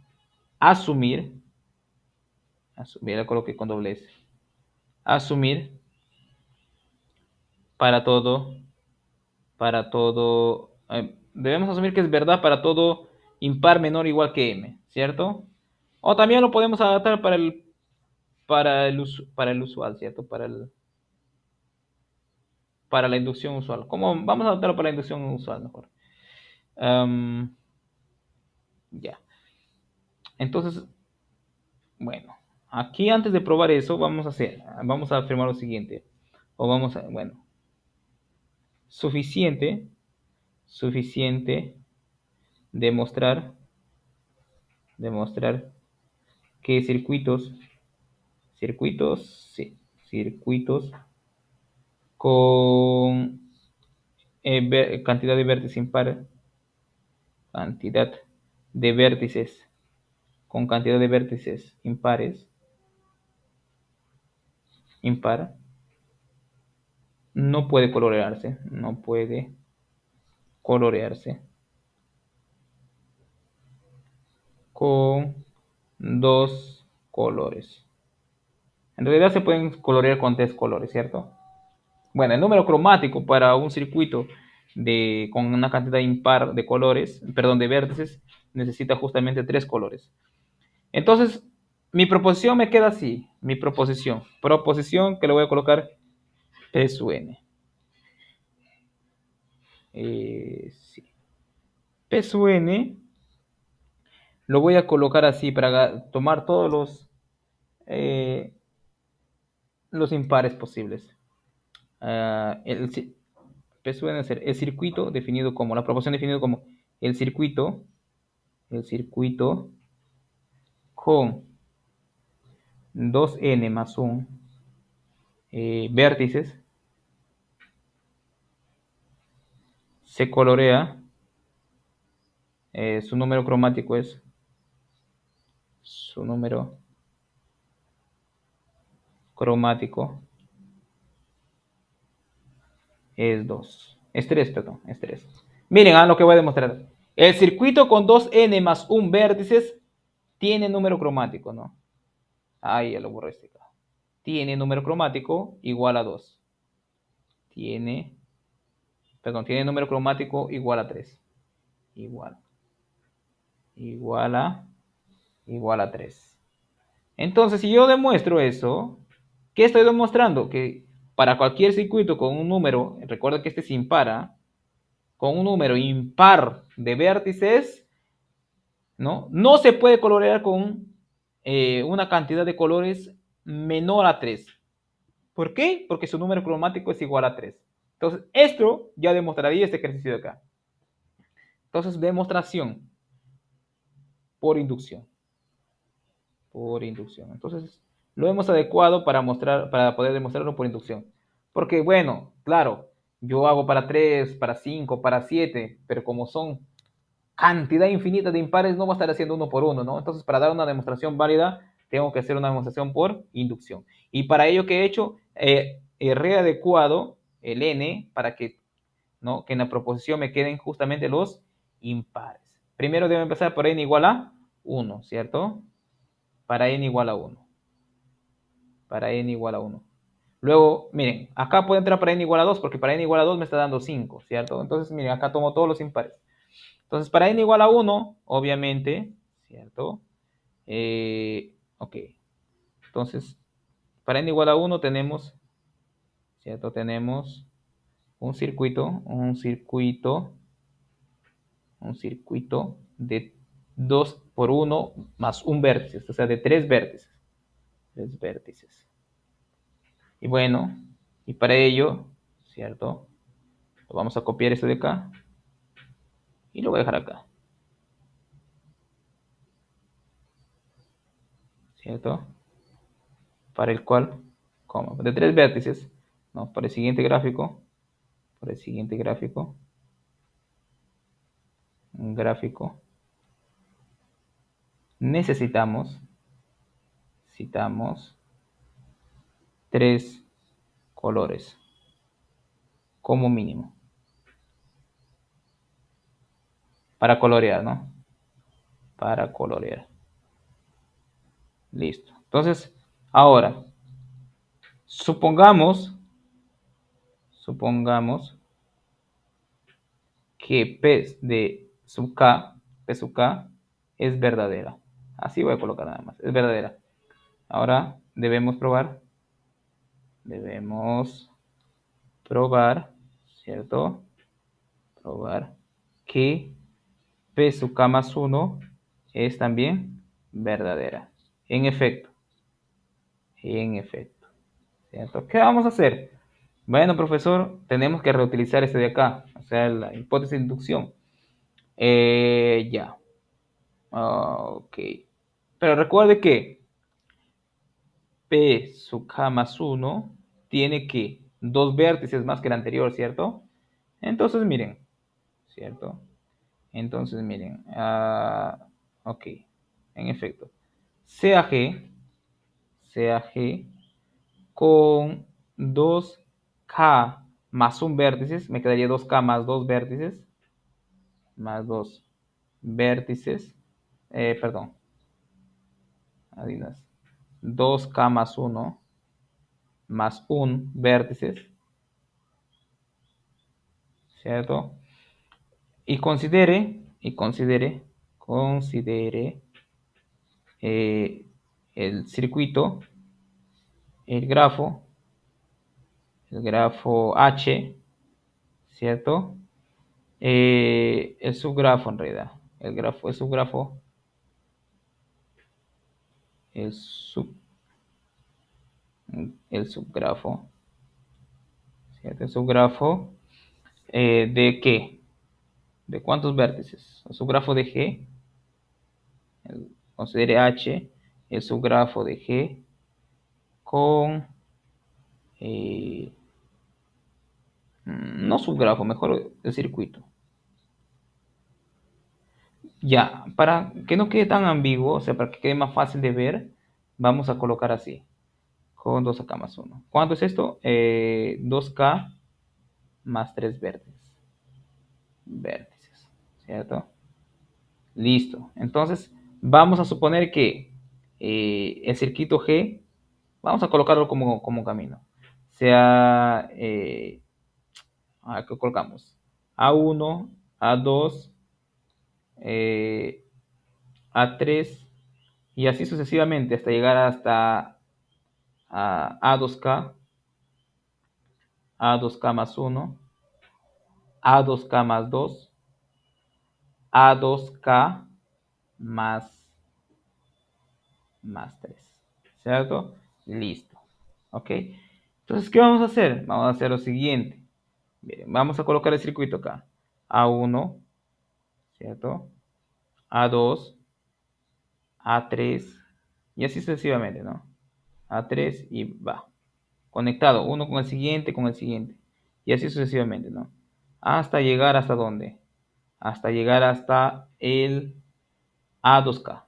asumir, lo coloqué con doble S, asumir para todo, debemos asumir que es verdad para todo impar menor o igual que m, ¿cierto? O también lo podemos adaptar para el usual, ¿cierto? Para la inducción usual. ¿Cómo? Vamos a adaptarlo para la inducción usual mejor. Ya. Entonces, bueno, aquí antes de probar eso, vamos a afirmar lo siguiente. Bueno, suficiente demostrar que sí, circuitos con cantidad de vértices impar, cantidad de vértices con cantidad de vértices impar, no puede colorearse con dos colores. En realidad se pueden colorear con tres colores, ¿cierto? Bueno, el número cromático para un circuito con una cantidad impar de colores, perdón, de vértices, necesita justamente tres colores. Entonces, mi proposición me queda así, mi proposición que le voy a colocar P sub n. Sí. P sub n lo voy a colocar así para tomar todos los impares posibles. El P sub n es el circuito definido como, la proporción definido como el circuito, el circuito con 2n más 1 vértices se colorea, su número cromático su número cromático es 2. Es 3, perdón, es 3. Miren lo que voy a demostrar. El circuito con 2n más 1 vértices tiene número cromático, ¿no? Ahí ya lo borré este acá. Tiene número cromático igual a 2. Tiene, tiene número cromático igual a 3. Igual, igual a, igual a 3. Entonces, si yo demuestro eso, ¿qué estoy demostrando? Que para cualquier circuito con un número, recuerda que este es impar, con un número impar de vértices, no se puede colorear con una cantidad de colores menor a 3. ¿Por qué? Porque su número cromático es igual a 3. Entonces, esto ya demostraría este ejercicio de acá. Entonces, demostración por inducción. Por inducción. Entonces, lo hemos adecuado para poder demostrarlo por inducción. Porque, bueno, claro, yo hago para 3, para 5, para 7, pero como son cantidad infinita de impares, no va a estar haciendo uno por uno, ¿no? Entonces, para dar una demostración válida, tengo que hacer una demostración por inducción. Y para ello que he hecho, he readecuado el n para que, ¿no? Que en la proposición me queden justamente los impares. Primero debo empezar por n igual a 1, ¿cierto? Para n igual a 1. Para n igual a 1. Luego, miren, acá puede entrar para n igual a 2, porque para n igual a 2 me está dando 5, ¿cierto? Entonces, miren, acá tomo todos los impares. Entonces, para n igual a 1, obviamente, ¿cierto? Ok. Entonces, para n igual a 1 tenemos, ¿cierto? Tenemos un circuito de 2 por 1 más un vértice, o sea, de 3 vértices. 3 vértices. Y bueno, y para ello, ¿cierto? Vamos a copiar esto de acá y lo voy a dejar acá, ¿cierto? Para el cual, como de 3 vértices, ¿no? Para el siguiente gráfico, un gráfico, necesitamos, citamos 3 colores como mínimo para colorear, ¿no? Para colorear. Listo. Entonces, ahora, supongamos que P sub K es verdadera. Así voy a colocar nada más, es verdadera. Ahora debemos probar, ¿cierto? Probar que P sub K más 1 es también verdadera. En efecto, ¿cierto? ¿Qué vamos a hacer? Bueno, profesor, tenemos que reutilizar este de acá, o sea, la hipótesis de inducción. Ya. Ok. Pero recuerde que P sub K más 1 tiene que dos vértices más que el anterior, ¿cierto? Entonces, miren, ¿cierto? Entonces, miren, ok, en efecto, CAG con 2K más un vértice, me quedaría 2K más dos vértices, más dos vértices, perdón, adivinas, 2K más 1 más un vértices, ¿cierto? Considere eh, el circuito, el grafo, H, ¿cierto? El subgrafo en realidad, el subgrafo, el, sub, el subgrafo, ¿cierto? El subgrafo ¿de qué? ¿De cuántos vértices? El subgrafo de G, considere H, el subgrafo de G con, eh, no subgrafo, mejor el circuito. Ya, para que no quede tan ambiguo, o sea, para que quede más fácil de ver, vamos a colocar así, con 2K más 1. ¿Cuánto es esto? 2K más 3 vértices, ¿cierto? Listo. Entonces, vamos a suponer que el circuito G, vamos a colocarlo como camino. Sea, ¿qué colocamos? A1, A2, A3 y así sucesivamente hasta llegar hasta A2K, A2K más 1, A2K más 2, A2K más, más 3. ¿Cierto? Listo. ¿Ok? Entonces, ¿qué vamos a hacer? Vamos a hacer lo siguiente. Miren, vamos a colocar el circuito acá. A1, ¿cierto? A2, A3 y así sucesivamente, ¿no? A3 y va. Conectado uno con el siguiente. Y así sucesivamente, ¿no? Hasta llegar hasta dónde? Hasta llegar hasta el A2K.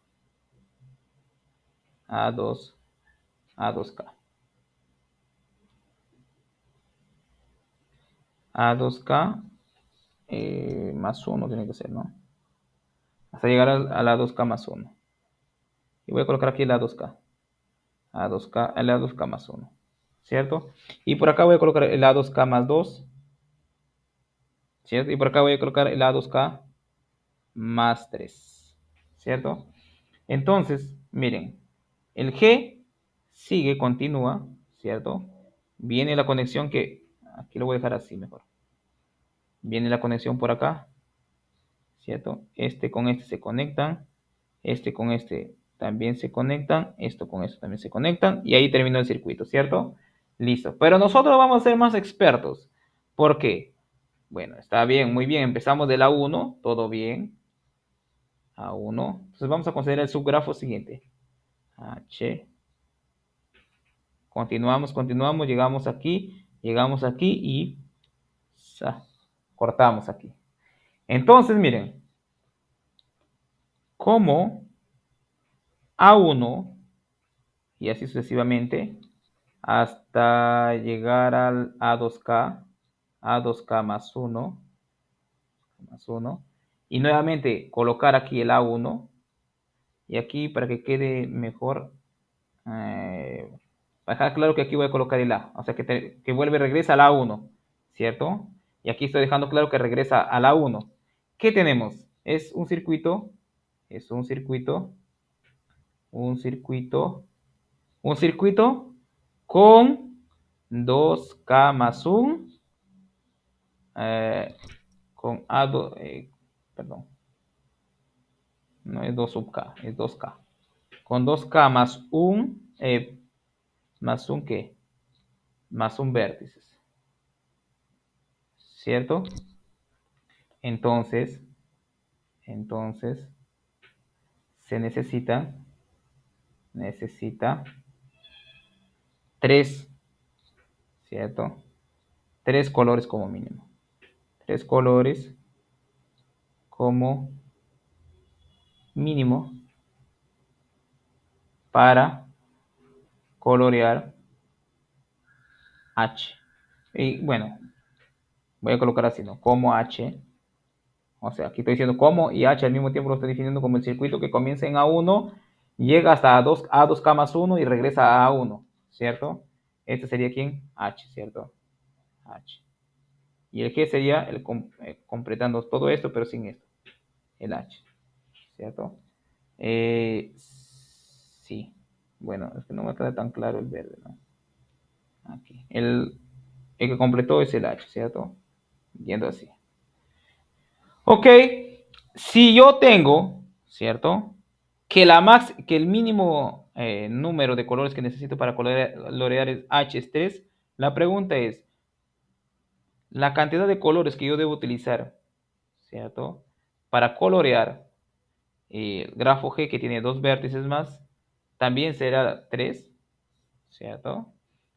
A2, A2K. A2K más 1 tiene que ser, ¿no? Hasta llegar al A2K más 1. Y voy a colocar aquí el A2K. A2K, el A2K más 1. ¿Cierto? Y por acá voy a colocar el A2K más 2. ¿Cierto? Y por acá voy a colocar el A2K más 3. ¿Cierto? Entonces, miren, el G sigue, continúa, ¿cierto? Viene la conexión que, aquí lo voy a dejar así mejor. Viene la conexión por acá, ¿cierto? Este con este se conectan. este con este también se conectan, esto con esto también se conectan, y ahí terminó el circuito, ¿cierto? Listo. Pero nosotros vamos a ser más expertos. ¿Por qué? Bueno, está bien, muy bien. Empezamos de la 1, todo bien. A1. Entonces vamos a considerar el subgrafo siguiente. H. Continuamos, llegamos aquí y cortamos aquí. Entonces, miren, como A1 y así sucesivamente hasta llegar al A2K más 1, y nuevamente colocar aquí el A1 y aquí para que quede mejor, para dejar claro que aquí voy a colocar el A, o sea que vuelve, regresa al A1, ¿cierto? Y aquí estoy dejando claro que regresa al A1. ¿Qué tenemos? Es un circuito, un circuito, un circuito con 2K más 1, con A2, perdón, no es 2 sub K, es 2K. Con 2K más un ¿qué? Más un vértices, ¿cierto? Entonces, se necesita 3, ¿cierto? 3 colores como mínimo. 3 colores como mínimo para colorear H. Y bueno, voy a colocar así, ¿no? Como H. O sea, aquí estoy diciendo como y H al mismo tiempo lo estoy definiendo como el circuito que comienza en A1, llega hasta A2K más 1 y regresa a A1, ¿cierto? Este sería ¿quién? H, ¿cierto? H. Y el G sería completando todo esto, pero sin esto, el H, ¿cierto? Sí. Bueno, es que no me queda tan claro el verde, ¿no? Aquí. El que completó es el H, ¿cierto? Viendo así. Ok, si yo tengo, ¿cierto? Que el mínimo número de colores que necesito para colorear es H es 3, la pregunta es, la cantidad de colores que yo debo utilizar, ¿cierto? Para colorear el grafo G que tiene 2 vértices más, también será 3, ¿cierto?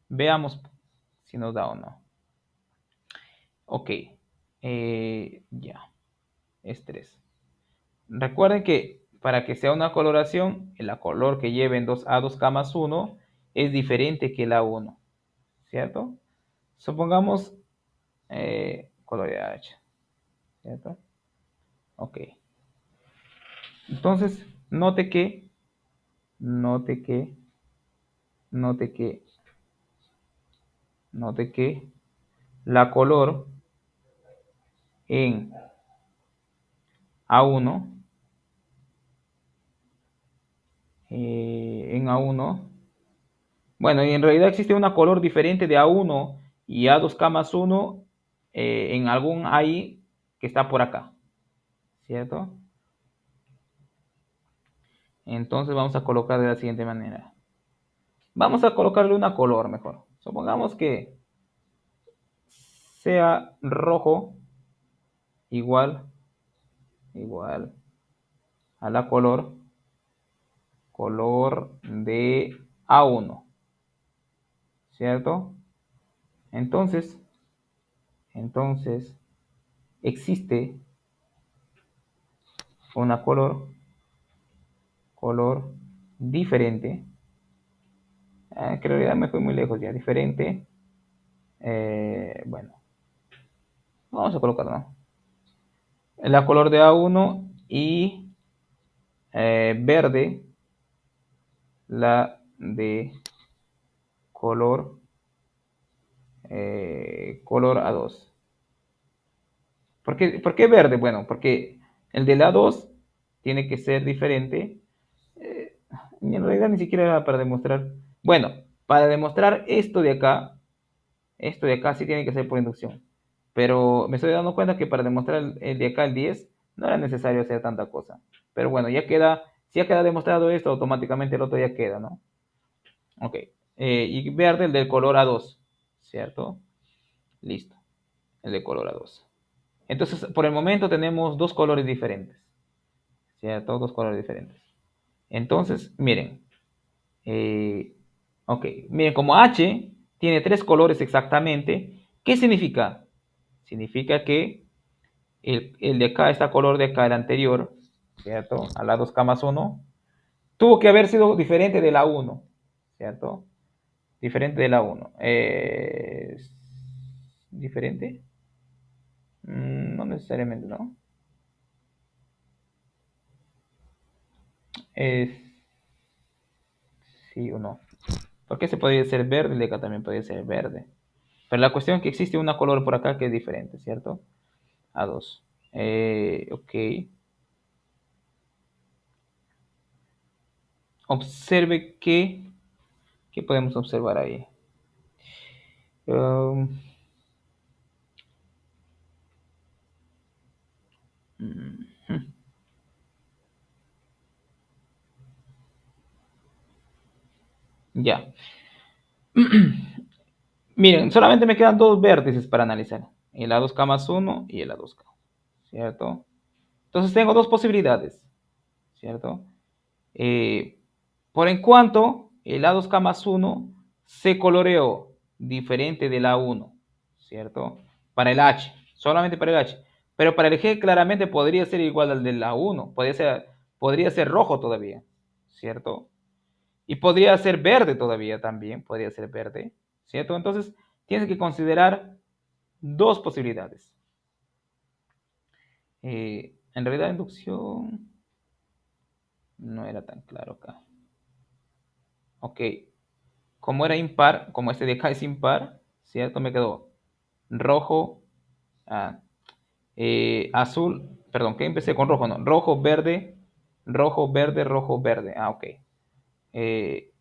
Veamos si nos da o no. Ok, ya, es 3. Recuerden que para que sea una coloración, el color que lleven A2K más 1 es diferente que el A1, ¿cierto? Supongamos colorear H, ¿cierto? Ok. Entonces, note que, note que, note que la color en A1, bueno, y en realidad existe una color diferente de A1 y A2K más 1 en algún AI que está por acá, ¿cierto? Entonces vamos a colocar de la siguiente manera. Vamos a colocarle una color mejor. Supongamos que sea rojo igual a la color de A1, ¿cierto? Entonces existe una color diferente, que en realidad me fui muy lejos ya, diferente, bueno, vamos a colocar, ¿no? La color de A1 y verde, la de color, color A2. ¿Por qué verde? Bueno, porque el del A2 tiene que ser diferente. En realidad ni siquiera era para demostrar. Bueno, para demostrar esto de acá sí tiene que ser por inducción. Pero me estoy dando cuenta que para demostrar el de acá, el 10, no era necesario hacer tanta cosa. Pero bueno, ya queda Si ya queda demostrado esto, automáticamente el otro ya queda, ¿no? Ok. Y verde el del color A2, ¿cierto? Listo, el de color A2. Entonces, por el momento tenemos dos colores diferentes, ¿cierto? Dos colores diferentes. Entonces, miren, eh, ok, miren, como H tiene tres colores exactamente, ¿qué significa? Significa que el de acá, este color de acá, el anterior, ¿cierto? A la 2K más 1, tuvo que haber sido diferente de la 1, ¿cierto? Diferente de la 1. ¿Diferente? No necesariamente, ¿no? Es sí o no. Porque ese podría ser verde, el de acá también podría ser verde. Pero la cuestión es que existe una color por acá que es diferente, ¿cierto? A2. Ok. Observe ¿qué podemos observar ahí? Um, mm, ya. Miren, solamente me quedan dos vértices para analizar. El A2K más 1 y el A2K. ¿Cierto? Entonces tengo dos posibilidades. ¿Cierto? Eh, por en cuanto el A2K más 1 se coloreó diferente del A1, ¿cierto? Para el H, solamente para el H. Pero para el G claramente podría ser igual al del A1, podría ser rojo todavía, ¿cierto? Y podría ser verde todavía también, podría ser verde, ¿cierto? Entonces tienes que considerar dos posibilidades. En realidad inducción no era tan claro acá. Ok, como era impar, como este de acá es impar, ¿cierto? Me quedó rojo, ah, azul, perdón, que empecé con rojo, no, rojo, verde, rojo, verde, rojo, verde. Ah, ok. Eh,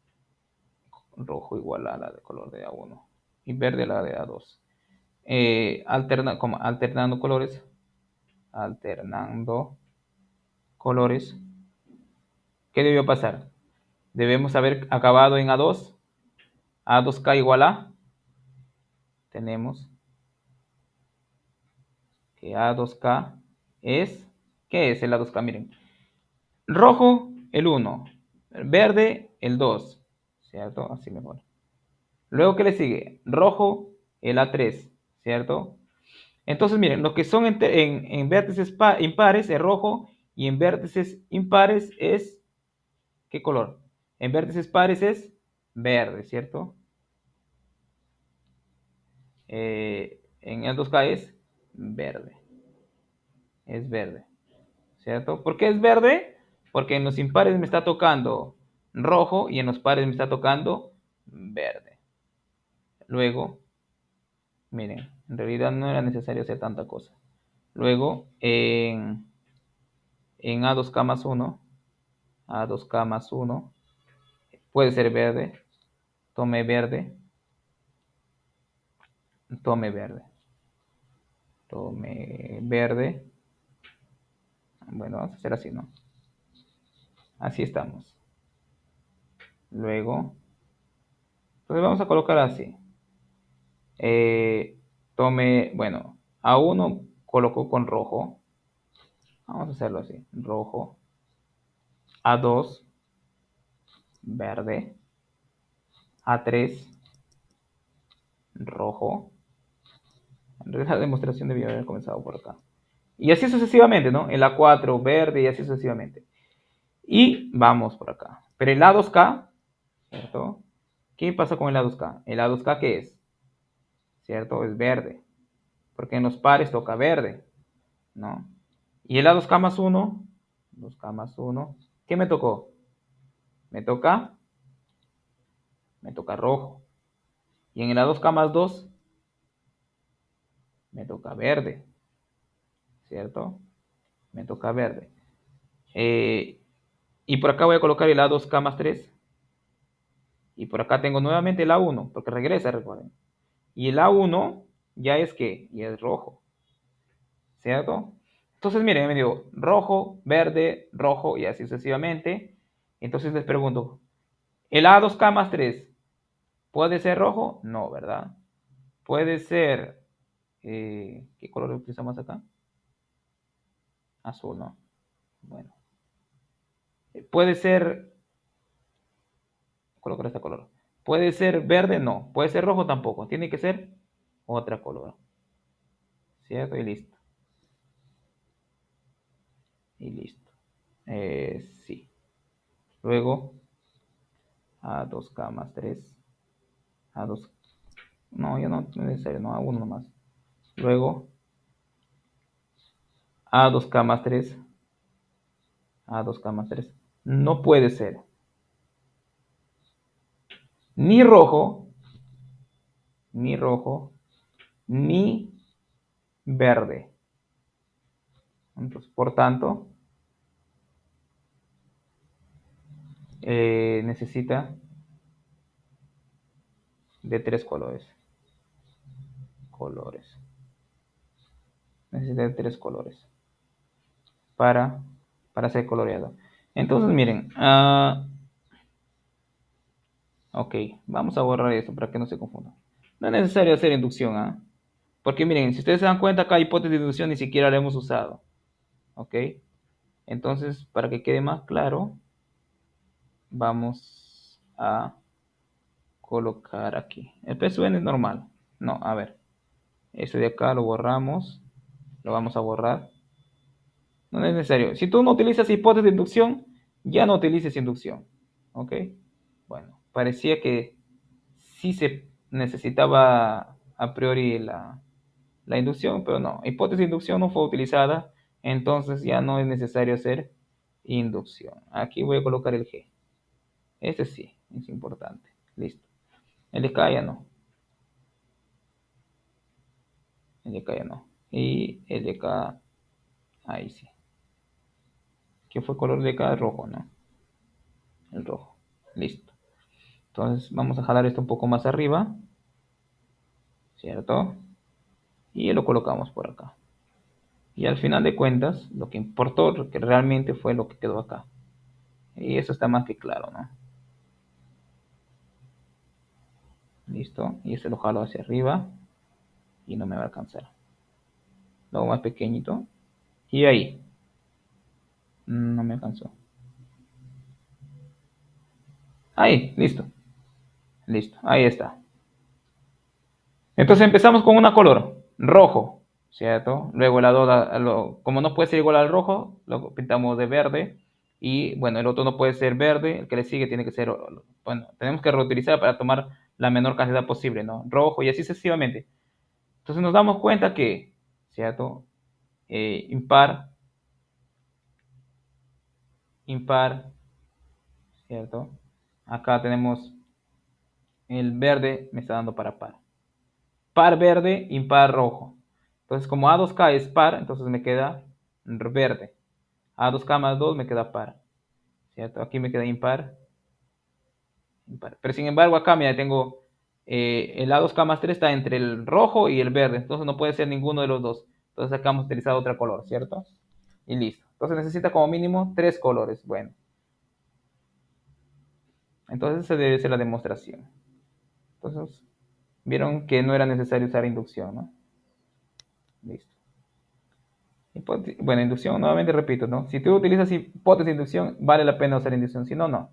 rojo igual a la de color de A1 y verde a la de A2. Alternando colores, alternando colores. ¿Qué debió pasar? Debemos haber acabado en A2, A2K igual a, tenemos que A2K es, ¿qué es el A2K? Miren, rojo el 1, verde el 2, ¿cierto? Así mejor. Luego, ¿qué le sigue? Rojo el A3, ¿cierto? Entonces, miren, lo que son en vértices impares es rojo y en vértices impares es, ¿qué color? En vértices pares es verde, ¿cierto? En el 2K es verde, ¿cierto? ¿Por qué es verde? Porque en los impares me está tocando rojo y en los pares me está tocando verde. Luego, miren, en realidad no era necesario hacer tanta cosa. Luego, en A2K más 1, A2K más 1, puede ser verde, tome verde, tome verde, tome verde. Bueno, vamos a hacer así, ¿no? Así estamos. Luego, entonces vamos a colocar así. Tome, bueno, A1 colocó con rojo. Vamos a hacerlo así. Rojo. A2, verde. A3, rojo. En realidad la demostración debía haber comenzado por acá. Y así sucesivamente, ¿no? El A4, verde y así sucesivamente. Y vamos por acá. Pero el A2K, ¿cierto? ¿Qué pasa con el A2K? El A2K, ¿qué es? ¿Cierto? Es verde. Porque en los pares toca verde, ¿no? Y el A2K más 1, 2K más 1, ¿qué me tocó? Me toca, me toca rojo. Y en el A2K más 2, me toca verde, ¿cierto? Me toca verde. Eh, y por acá voy a colocar el A2K más 3. Y por acá tengo nuevamente el A1, porque regresa, recuerden. Y el A1 ya es que, ya es rojo, ¿cierto? Entonces, miren, me dio rojo, verde, rojo y así sucesivamente. Entonces les pregunto, ¿el A2K más 3 puede ser rojo? No, ¿verdad? Puede ser, ¿qué color utilizamos acá? Azul, ¿no? Bueno, puede ser, colocar este color. Puede ser verde, no. Puede ser rojo tampoco. Tiene que ser otra color. ¿Cierto? Y listo. Y listo. Sí. Luego, A2K más 3. A2. No, yo no es necesario, no, a uno nomás. Luego, A2K más 3. A2K más 3. No puede ser ni rojo, ni rojo, ni verde. Entonces, por tanto, necesita de tres colores. Colores. Necesita de tres colores para, para ser coloreado. Entonces, miren, ok, vamos a borrar esto para que no se confunda. No es necesario hacer inducción, ¿ah? Porque miren, si ustedes se dan cuenta, acá hipótesis de inducción ni siquiera la hemos usado. ¿Ok? Entonces, para que quede más claro, vamos a colocar aquí. El PSUN es normal. No, a ver. Este de acá lo borramos. Lo vamos a borrar. No es necesario. Si tú no utilizas hipótesis de inducción, ya no utilices inducción. ¿Ok? Bueno, parecía que sí se necesitaba a priori la inducción, pero no. Hipótesis de inducción no fue utilizada, entonces ya no es necesario hacer inducción. Aquí voy a colocar el G. Este sí, es importante. Listo. El de acá ya no. El de acá ya no. Y el de acá, ahí sí. ¿Qué fue color de acá? Rojo, ¿no? El rojo. Listo. Entonces vamos a jalar esto un poco más arriba. ¿Cierto? Y lo colocamos por acá. Y al final de cuentas, lo que importó, lo que realmente fue lo que quedó acá. Y eso está más que claro, ¿no? Listo. Y este lo jalo hacia arriba. Y no me va a alcanzar. Lo hago más pequeñito. Y ahí. No me alcanzó. Ahí, listo. Listo. Ahí está. Entonces empezamos con una color. Rojo. ¿Cierto? Luego la dos, como no puede ser igual al rojo, lo pintamos de verde. Y bueno, el otro no puede ser verde. El que le sigue tiene que ser. Bueno, tenemos que reutilizar para tomar la menor cantidad posible, ¿no? Rojo y así sucesivamente. Entonces nos damos cuenta que, ¿cierto? Impar, impar, ¿cierto? Acá tenemos el verde, me está dando para par. Par verde, impar rojo. Entonces, como A2K es par, entonces me queda verde. A2K más 2 me queda par. ¿Cierto? Aquí me queda impar, impar. Pero sin embargo, acá, mira, tengo el A2K más 3 está entre el rojo y el verde. Entonces no puede ser ninguno de los dos. Entonces acá hemos utilizado otro color, ¿cierto? Y listo. Entonces necesita como mínimo tres colores. Bueno, entonces esa debe ser la demostración. Entonces, vieron que no era necesario usar inducción, ¿no? Listo. Bueno, inducción, nuevamente repito, ¿no? Si tú utilizas hipótesis de inducción, vale la pena usar inducción, si no, no.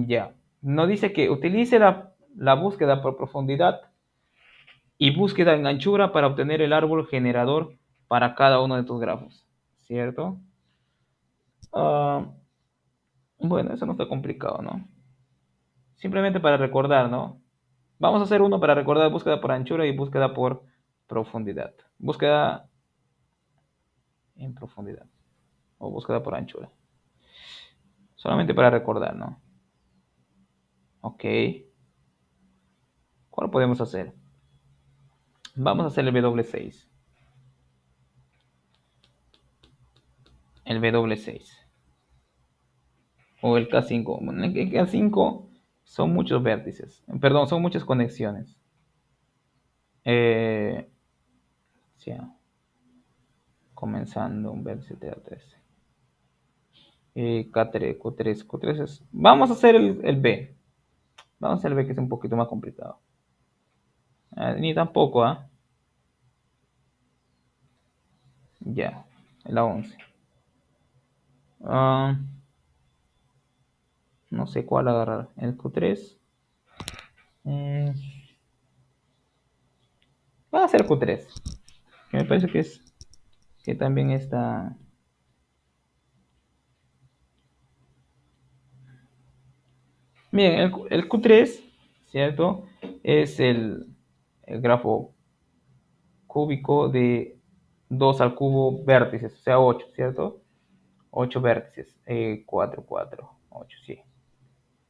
Ya. No dice que utilice la búsqueda por profundidad y búsqueda en anchura para obtener el árbol generador para cada uno de tus grafos, ¿cierto? Ah, bueno, eso no está complicado, ¿no? Simplemente para recordar, ¿no? Vamos a hacer uno para recordar búsqueda por anchura y búsqueda por profundidad. Búsqueda en profundidad o búsqueda por anchura. Solamente para recordar, ¿no? Ok. ¿Cuál podemos hacer? Vamos a hacer el W6. El W6. O el K5. En el K5 son muchos vértices. Perdón, son muchas conexiones. Sí, comenzando un vértice T3. K3, Q3, Q3 es... Vamos a hacer el B. Vamos a hacer el B que es un poquito más complicado. Ni tampoco, ¿ah? Ya, la 11. Ah, no sé cuál agarrar. El Q3. Mm, va a ser Q3. Que me parece que es... Que también está... Miren, el Q3, ¿cierto? Es el grafo cúbico de 2 al cubo vértices, o sea, 8, ¿cierto? 8 vértices, 4, 4, 8, sí.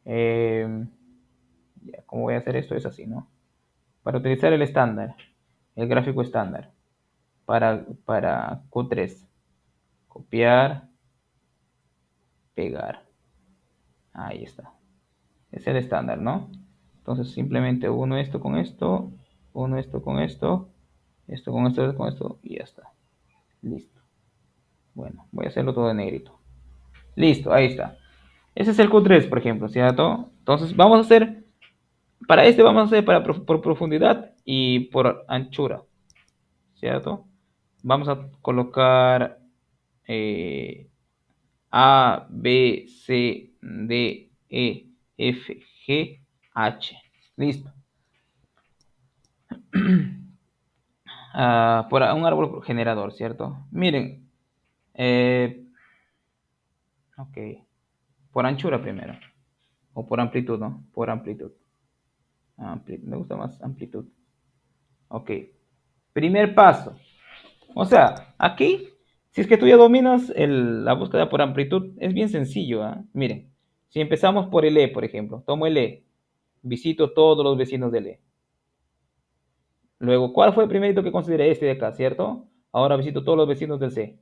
Eh, ya, ¿cómo voy a hacer esto? Es así, ¿no? Para utilizar el estándar, el gráfico estándar, para Q3, copiar, pegar. Ahí está. Es el estándar, ¿no? Entonces simplemente uno esto con esto, uno esto con esto con esto y ya está. Listo. Bueno, voy a hacerlo todo en negrito. Listo, ahí está. Ese es el Q3, por ejemplo, ¿cierto? Entonces vamos a hacer, para este vamos a hacer por profundidad y por anchura, ¿cierto? Vamos a colocar eh, A, B, C, D, E, F, G, H. Listo. Por un árbol generador, ¿cierto? Miren, eh, ok, por anchura primero, o por amplitud, ¿no? Por amplitud. Me gusta más amplitud. Ok, primer paso. O sea, aquí, si es que tú ya dominas la búsqueda por amplitud, es bien sencillo, ¿ah? Miren, si empezamos por el E, por ejemplo, tomo el E, visito todos los vecinos del E. Luego, ¿cuál fue el primerito que consideré? Este de acá, ¿cierto? Ahora visito todos los vecinos del C,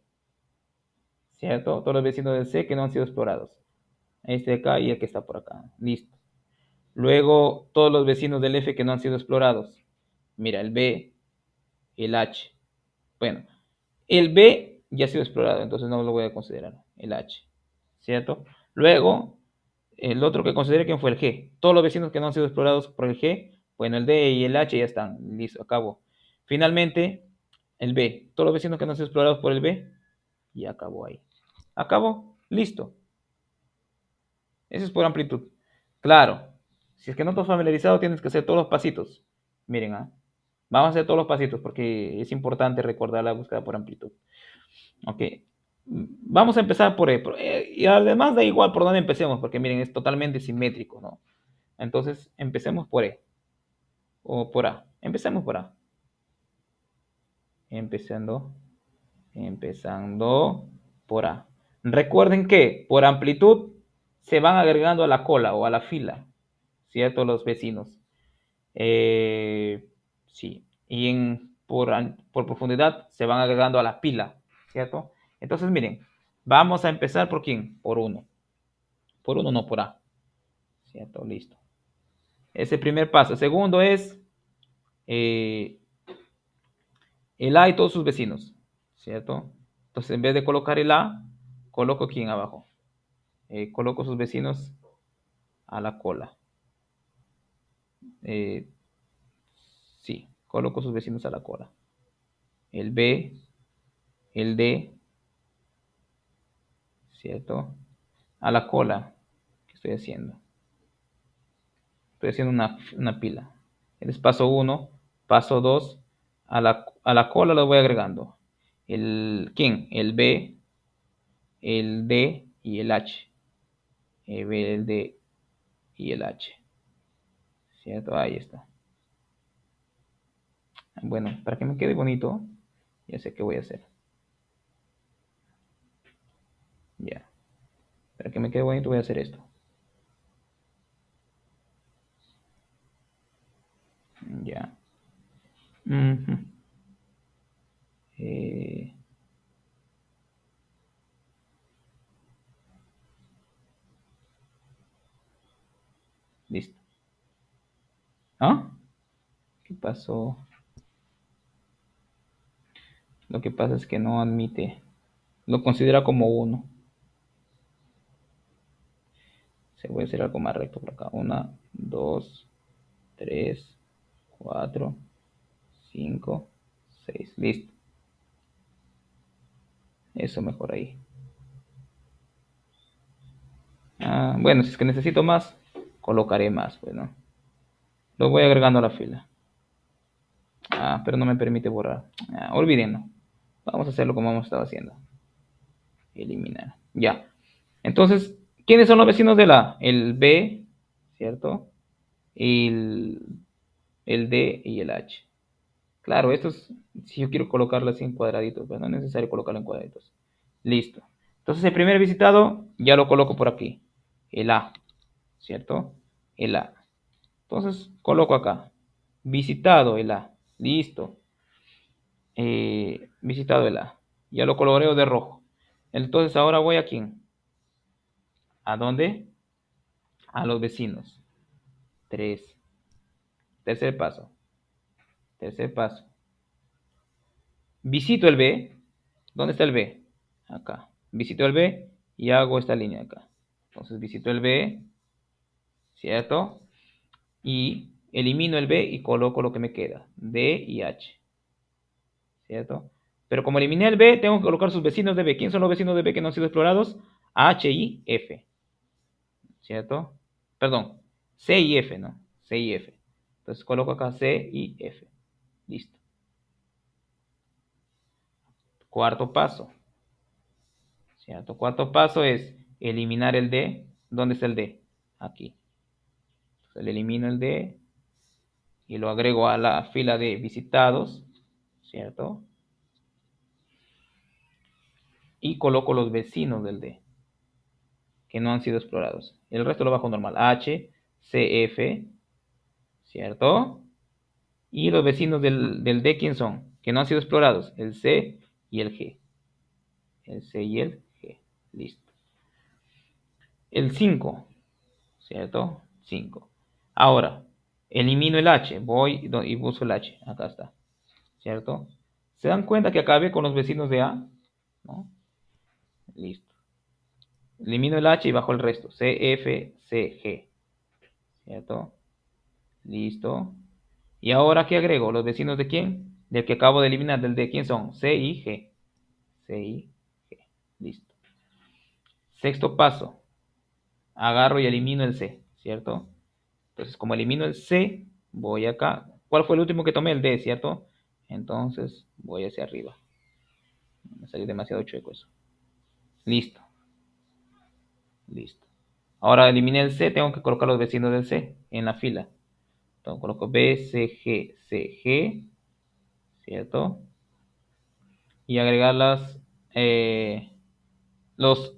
¿cierto? Todos los vecinos del C que no han sido explorados. Este de acá y el que está por acá. Listo. Luego, todos los vecinos del F que no han sido explorados. Mira, el B, el H. Bueno, el B ya ha sido explorado, entonces no lo voy a considerar, el H, ¿cierto? Luego, el otro que considere que fue el G. Todos los vecinos que no han sido explorados por el G, bueno, el D y el H ya están, listo, acabó. Finalmente, el B. Todos los vecinos que no han sido explorados por el B, y acabó ahí. Acabó, listo. Eso es por amplitud. Claro, si es que no estás familiarizado, tienes que hacer todos los pasitos. Miren, vamos a hacer todos los pasitos porque es importante recordar la búsqueda por amplitud. Ok, vamos a empezar por E. Y además da igual por dónde empecemos, porque miren, es totalmente simétrico, ¿no? Entonces, empecemos por E o por A. Empecemos por A. Empezando, empezando por A. Recuerden que por amplitud se van agregando a la cola o a la fila, ¿cierto? Los vecinos. Sí. Y por profundidad se van agregando a la pila, ¿cierto? Entonces, miren, vamos a empezar por quién? Por uno. Por uno, no por A. ¿Cierto? Listo. Ese primer paso. El segundo es eh, el A y todos sus vecinos. ¿Cierto? Entonces, en vez de colocar el A, coloco quién abajo. Coloco sus vecinos a la cola. Eh, sí, coloco sus vecinos a la cola. El B, el D, ¿cierto? A la cola. ¿Qué estoy haciendo? Estoy haciendo una pila. Es paso 1, paso 2, a la cola lo voy agregando. ¿Quién? El B, el D y el H. El B, el D y el H. ¿Cierto? Ahí está. Bueno, para que me quede bonito, ya sé qué voy a hacer. Ya. Para que me quede bonito voy a hacer esto. Ya. Ujú. Eh, listo. ¿Ah? ¿Qué pasó? Lo que pasa es que no admite, lo considera como uno. Se puede hacer algo más recto por acá. 1, 2, 3, 4, 5, 6. Listo. Eso mejor ahí. Bueno, si es que necesito más, colocaré más. Bueno, lo voy agregando a la fila. Pero no me permite borrar. Olvídenlo. Vamos a hacerlo como hemos estado haciendo. Eliminar. Ya. Entonces, ¿quiénes son los vecinos de la? El B, ¿cierto? El, el D y el H. Claro, esto es, si yo quiero colocarlo así en cuadraditos, pero no es necesario colocarlo en cuadraditos. Listo. Entonces, el primer visitado ya lo coloco por aquí. El A, ¿cierto? El A. Entonces, coloco acá. Visitado el A. Listo. Visitado el A. Ya lo coloreo de rojo. Entonces, ahora voy a quién. ¿A dónde? A los vecinos. 3. Tercer paso. Tercer paso. Visito el B. ¿Dónde está el B? Acá. Visito el B y hago esta línea acá. Entonces visito el B, ¿cierto? Y elimino el B y coloco lo que me queda. D y H, ¿cierto? Pero como eliminé el B, tengo que colocar sus vecinos de B. ¿Quiénes son los vecinos de B que no han sido explorados? H y F, ¿cierto? Perdón, C y F, ¿no? C y F. Entonces coloco acá C y F. Listo. Cuarto paso. ¿Cierto? Cuarto paso es eliminar el D. ¿Dónde está el D? Aquí. Entonces le elimino el D y lo agrego a la fila de visitados, ¿cierto? Y coloco los vecinos del D que no han sido explorados. El resto lo bajo normal. H, C, F, ¿cierto? Y los vecinos del D, ¿quién son? Que no han sido explorados. El C y el G. El C y el G. Listo. El 5, ¿cierto? 5. Ahora, elimino el H, voy y busco el H, acá está, ¿cierto? ¿Se dan cuenta que acabé con los vecinos de A? ¿No? Listo. Elimino el H y bajo el resto, C, F, C, G, ¿cierto? Listo. ¿Y ahora qué agrego? ¿Los vecinos de quién? Del que acabo de eliminar, del de quién son, C y G. C y G, listo. Sexto paso, agarro y elimino el C, ¿cierto? Entonces, como elimino el C, voy acá. ¿Cuál fue el último que tomé? El D, ¿cierto? Entonces, voy hacia arriba. Me salió demasiado chueco eso. Listo, listo. Ahora eliminé el C, tengo que colocar los vecinos del C en la fila. Entonces, coloco B, C, G, C, G, ¿cierto? Y agregar los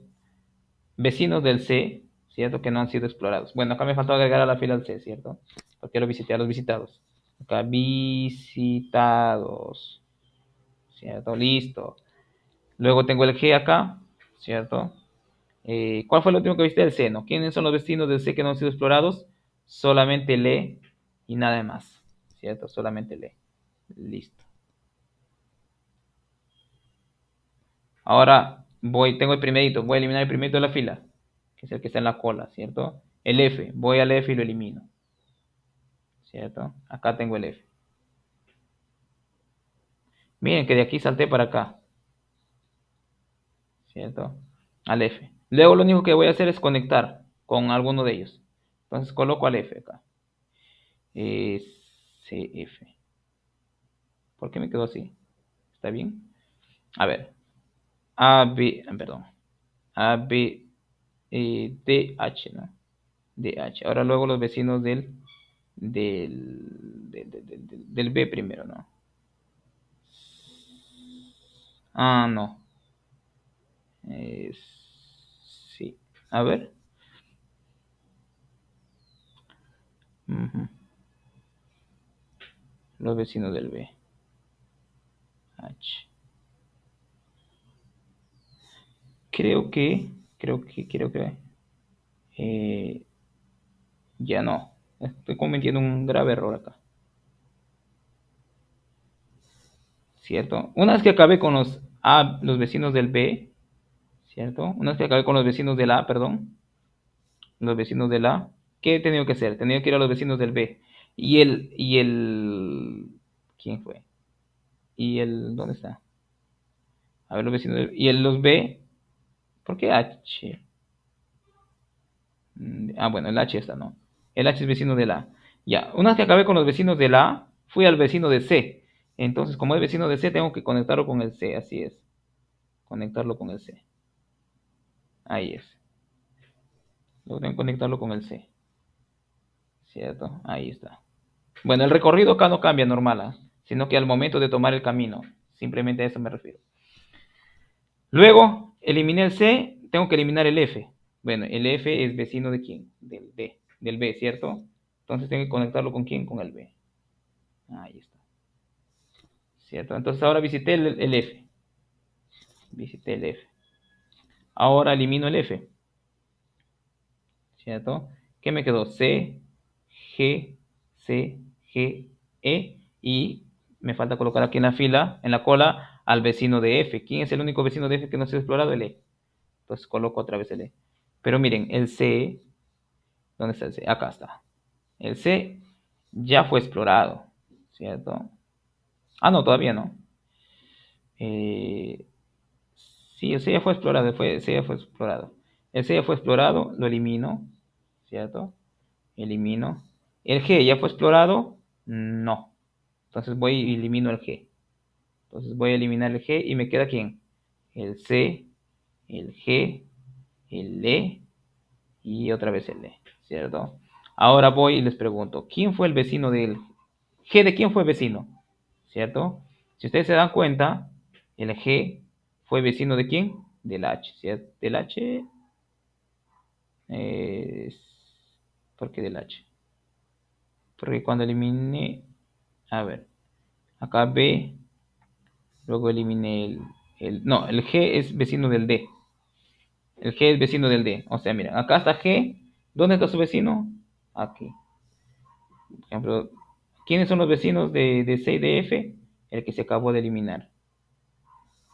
vecinos del C, ¿cierto? Que no han sido explorados. Bueno, acá me faltó agregar a la fila el C, ¿cierto? Porque lo visité a los visitados. Acá visitados, ¿cierto? Listo. Luego tengo el G acá, ¿cierto? ¿Cuál fue el último que viste? El C, ¿no? ¿Quiénes son los vecinos del C que no han sido explorados? Solamente el E y nada más, ¿cierto? Solamente el E. Listo. Ahora tengo el primerito, voy a eliminar el primerito de la fila, que es el que está en la cola, ¿cierto? El F, voy al F y lo elimino, ¿cierto? Acá tengo el F. Miren que de aquí salté para acá, ¿cierto? Al F. Luego lo único que voy a hacer es conectar con alguno de ellos. Entonces coloco al F acá. CF. ¿Por qué me quedó así? ¿Está bien? A ver. A, B, perdón. A, B, D, H, ¿no? D, H. Ahora luego los vecinos del B primero, ¿no? No. Eh, sí. A ver. Ujú. Los vecinos del B. H. Creo que eh, ya no. Estoy cometiendo un grave error acá. ¿cierto? Una vez que acabé con los A, los vecinos del B, ¿cierto? Una vez que acabé con los vecinos del A, perdón, los vecinos del A, ¿qué he tenido que hacer? He tenido que ir a los vecinos del B. ¿Quién fue? ¿Dónde está? A ver, los vecinos del, los B, ¿por qué H? Bueno, el H está, ¿no? El H es vecino del A. Ya, una vez que acabé con los vecinos del A, fui al vecino de C. Entonces, como es vecino de C, tengo que conectarlo con el C, así es. Conectarlo con el C. Ahí es. Luego tengo que conectarlo con el C. ¿Cierto? Ahí está. Bueno, el recorrido acá no cambia normal, ¿ah? Sino que al momento de tomar el camino. Simplemente a eso me refiero. Luego, eliminé el C, tengo que eliminar el F. Bueno, el F es vecino de quién? Del D, del B, ¿cierto? Entonces tengo que conectarlo con quién? Con el B. Ahí está. ¿Cierto? Entonces ahora visité el F. Visité el F. Ahora elimino el F. ¿Cierto? ¿Qué me quedó? C, G, C, G, E y me falta colocar aquí en la fila, en la cola, al vecino de F. ¿Quién es el único vecino de F que no se ha explorado? El E. Entonces coloco otra vez el E. Pero miren, el C, ¿dónde está el C? Acá está. El C ya fue explorado, ¿cierto? Ah, no, todavía no. Eh, sí, el C ya fue explorado, el C ya fue explorado. El C ya fue explorado, lo elimino, ¿cierto? Elimino. ¿El G ya fue explorado? No. Entonces voy y elimino el G. Entonces voy a eliminar el G y me queda ¿quién? El C, el G, el E y otra vez el E, ¿cierto? Ahora voy y les pregunto, ¿quién fue el vecino del G? ¿De quién fue vecino? ¿Cierto? Si ustedes se dan cuenta, el G fue vecino de quién? Del H, ¿cierto? Del H. eh, ¿Por qué del H? Porque cuando eliminé, a ver, acá B, luego eliminé no, el G es vecino del D. El G es vecino del D. O sea, mira, acá está G. ¿Dónde está su vecino? Aquí. Por ejemplo, ¿quiénes son los vecinos de C y de F? El que se acabó de eliminar.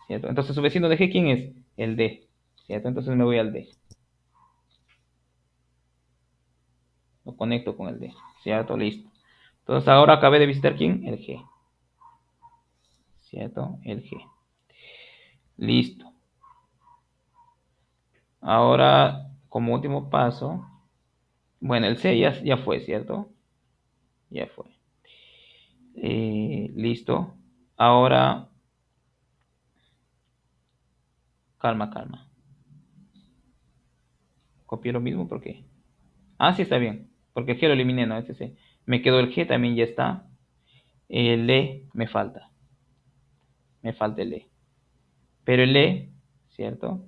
¿Cierto? Entonces, su vecino de G, ¿quién es? El D. ¿Cierto? Entonces me voy al D. Lo conecto con el D. ¿Cierto? Listo. Entonces, ahora acabé de visitar quién? El G. ¿Cierto? El G. Listo. Ahora, como último paso, bueno, el C ya fue, ¿cierto? Ya fue. Listo. Ahora, calma, calma. Copié lo mismo porque. Ah, sí, está bien. Porque el G lo eliminé, ¿no? Este sí. Me quedó el G, también ya está. El E me falta. Me falta el E. Pero el E, ¿cierto?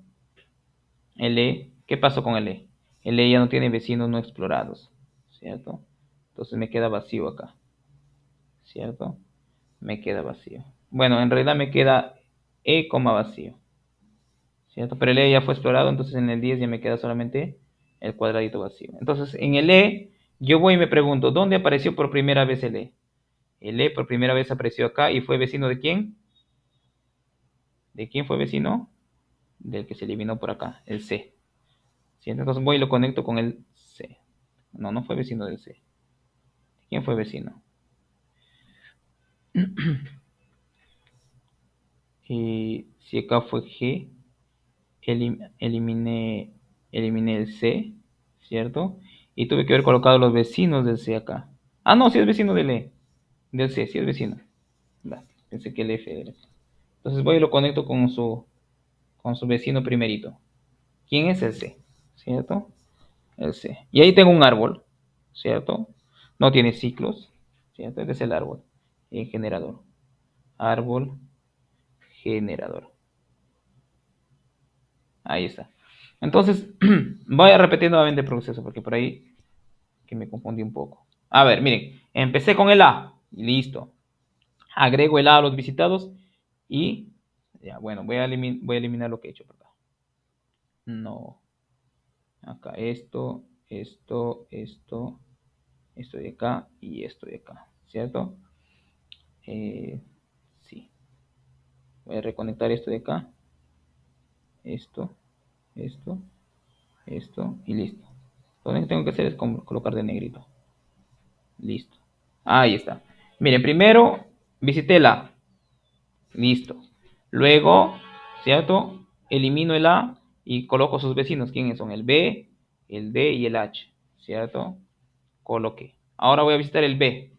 El E, ¿qué pasó con el E? El E ya no tiene vecinos no explorados, ¿cierto? Entonces me queda vacío acá, ¿cierto? Me queda vacío. Bueno, en realidad me queda E, vacío, ¿cierto? Pero el E ya fue explorado, entonces en el 10 ya me queda solamente el cuadradito vacío. Entonces en el E, yo voy y me pregunto, ¿dónde apareció por primera vez el E? El E por primera vez apareció acá y fue vecino de quién? ¿De quién fue vecino? Del que se eliminó por acá, el C. ¿Sí? Entonces voy y lo conecto con el C. No, no fue vecino del C. ¿Quién fue vecino? Y si acá fue G, eliminé, eliminé el C, ¿cierto? Y tuve que haber colocado los vecinos del C acá. Ah, no, sí es vecino del E. Del C, sí es vecino. Va, pensé que el F era. Entonces voy y lo conecto con su vecino primerito. ¿Quién es el C? ¿Cierto? El C. Y ahí tengo un árbol, ¿cierto? No tiene ciclos, ¿cierto? Este es el árbol, el generador. Árbol generador. Ahí está. Entonces, voy a repetir nuevamente el proceso porque por ahí que me confundí un poco. A ver, miren, empecé con el A, listo. Agrego el A a los visitados y ya, bueno, voy a eliminar lo que he hecho, ¿verdad? No, acá esto de acá y esto de acá, ¿cierto? Sí. Voy a reconectar esto de acá. Esto, esto, esto y listo. Lo único que tengo que hacer es colocar de negrito. Listo. Ahí está. Miren, primero visité el A. Listo. Luego, ¿cierto? Elimino el A y coloco sus vecinos. ¿Quiénes son? El B, el D y el H. ¿Cierto? Coloqué. Ahora voy a visitar el B.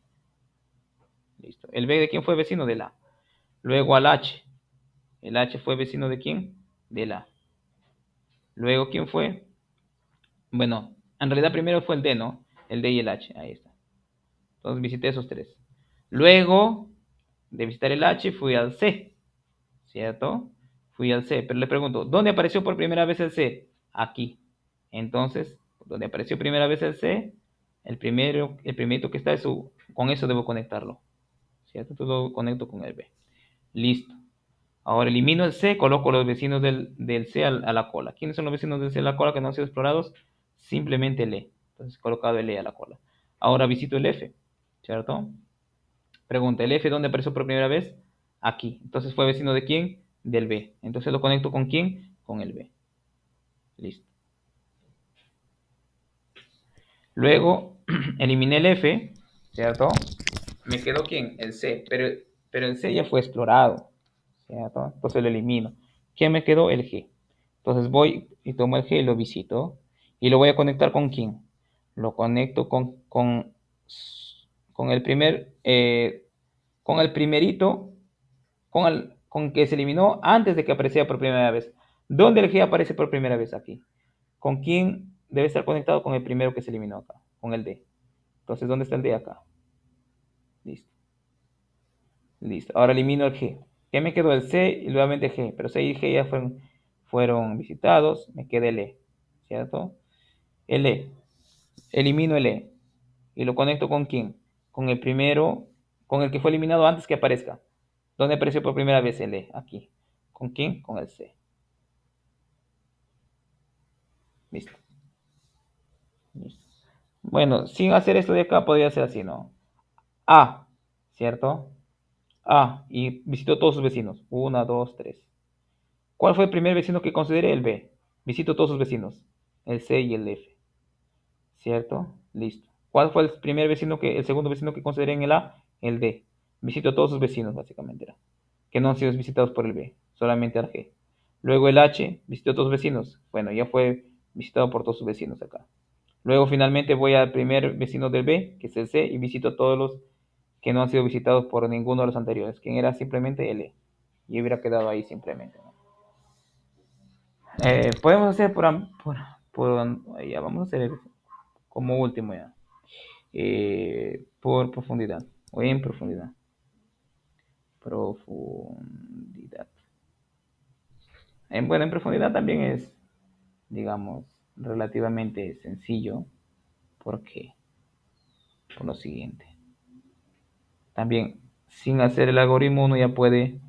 Listo. ¿El B de quién fue vecino? Del A. Luego al H. ¿El H fue vecino de quién? Del A. Luego, ¿quién fue? Bueno, en realidad primero fue el D, ¿no? El D y el H. Ahí está. Entonces visité esos tres. Luego de visitar el H, fui al C. ¿Cierto? Fui al C, pero le pregunto, ¿dónde apareció por primera vez el C? Aquí. Entonces, donde apareció primera vez el C, el primerito que está es su, con eso debo conectarlo. ¿Cierto? Entonces lo conecto con el B. Listo. Ahora elimino el C, coloco los vecinos del C a la cola. ¿Quiénes son los vecinos del C a la cola que no han sido explorados? Simplemente el E. Entonces he colocado el E a la cola. Ahora visito el F, ¿cierto? Pregunta, ¿el F dónde apareció por primera vez? Aquí. Entonces fue vecino de quién? Del B. Entonces lo conecto con quién? Con el B. Listo. Luego eliminé el F, ¿cierto? Me quedó quién? El C. Pero el C ya fue explorado, ¿cierto? Entonces lo elimino. ¿Qué me quedó? El G. Entonces voy y tomo el G y lo visito. Y lo voy a conectar con quién? Lo conecto con el con el primerito con que se eliminó antes de que apareciera por primera vez. ¿Dónde el G aparece por primera vez? Aquí. ¿Con quién debe estar conectado? Con el primero que se eliminó acá, con el D. Entonces, ¿dónde está el D acá? Listo. Listo. Ahora elimino el G. ¿Qué me quedó? El C y nuevamente G. Pero C y G ya fueron visitados. Me queda el E. ¿Cierto? El E. Elimino el E. ¿Y lo conecto con quién? Con el primero, con el que fue eliminado antes que aparezca. ¿Dónde apareció por primera vez el E? Aquí. ¿Con quién? Con el C. Listo. Listo. Bueno, sin hacer esto de acá podría ser así, ¿no? A, ¿cierto? A, y visitó todos sus vecinos. Una, dos, tres. ¿Cuál fue el primer vecino que consideré? El B. Visito todos sus vecinos. El C y el F. ¿Cierto? Listo. ¿Cuál fue el primer vecino el segundo vecino que consideré en el A? El D. Visito todos sus vecinos, básicamente era. Que no han sido visitados por el B, solamente al G. Luego el H, visitó todos sus vecinos. Bueno, ya fue visitado por todos sus vecinos acá. Luego finalmente voy al primer vecino del B, que es el C, y visito todos los que no han sido visitados por ninguno de los anteriores, quien era simplemente el E. Y hubiera quedado ahí simplemente, ¿no? Podemos hacer ya vamos a hacer como último ya. Por profundidad, o en profundidad. Profundidad. Bueno, en profundidad también es, digamos, relativamente sencillo, porque por lo siguiente. También, sin hacer el algoritmo, uno ya puede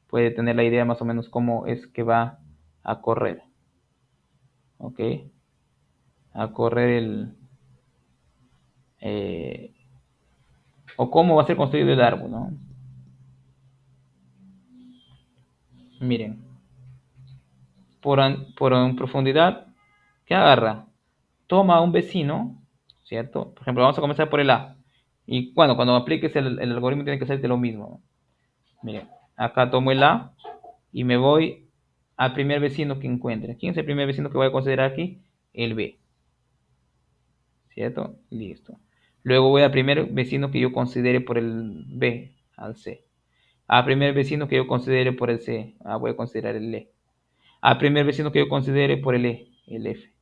tener la idea más o menos cómo es que va a correr. ¿Ok? A correr eh, o cómo va a ser construido el árbol, ¿no? Miren, por profundidad, ¿qué agarra? Toma un vecino, ¿cierto? Por ejemplo, vamos a comenzar por el A. Y bueno, cuando apliques el algoritmo tiene que hacerte lo mismo. Miren, acá tomo el A y me voy al primer vecino que encuentre. ¿Quién es el primer vecino que voy a considerar aquí? El B. ¿Cierto? Listo. Luego voy al primer vecino que yo considere por el B, al C. Al primer vecino que yo considere por el C, voy a considerar el E. Al primer vecino que yo considere por el E, el F.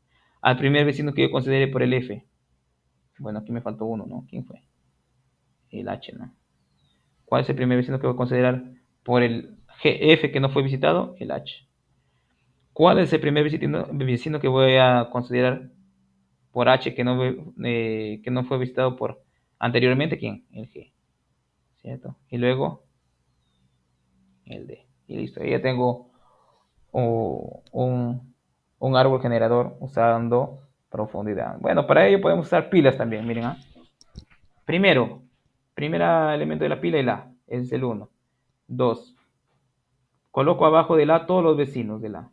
Al primer vecino que yo considere por el F. Bueno, aquí me faltó uno, ¿no? ¿Quién fue? El H, ¿no? ¿Cuál es el primer vecino que voy a considerar por el F que no fue visitado? El H. ¿Cuál es el primer vecino que voy a considerar por H que no fue visitado por anteriormente? ¿Quién? El G. ¿Cierto? Y luego el D. Y listo. Ahí ya tengo un árbol generador usando profundidad. Bueno, para ello podemos usar pilas también. Miren, ¿ah? Primer elemento de la pila es la, es el 1. 2. Coloco abajo del A todos los vecinos del A.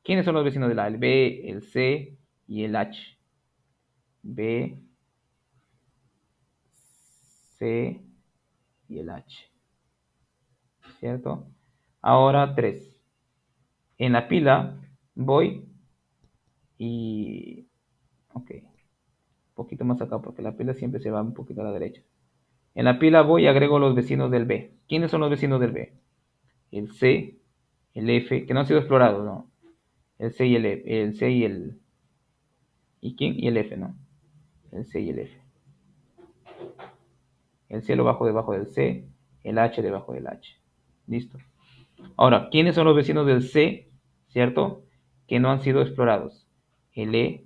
¿Quiénes son los vecinos del A? El B, el C y el H. B, C y el H. ¿Cierto? Ahora 3. En la pila voy y... Ok, un poquito más acá porque la pila siempre se va un poquito a la derecha. En la pila voy y agrego los vecinos del B. ¿Quiénes son los vecinos del B? El C, el F, que no han sido explorados, ¿no? El C y el F, el C y el... ¿Y quién? Y el F, ¿no? El C y el F. El C lo bajo debajo del C, el H debajo del H. Listo. Ahora, ¿quiénes son los vecinos del C, cierto? Que no han sido explorados. El E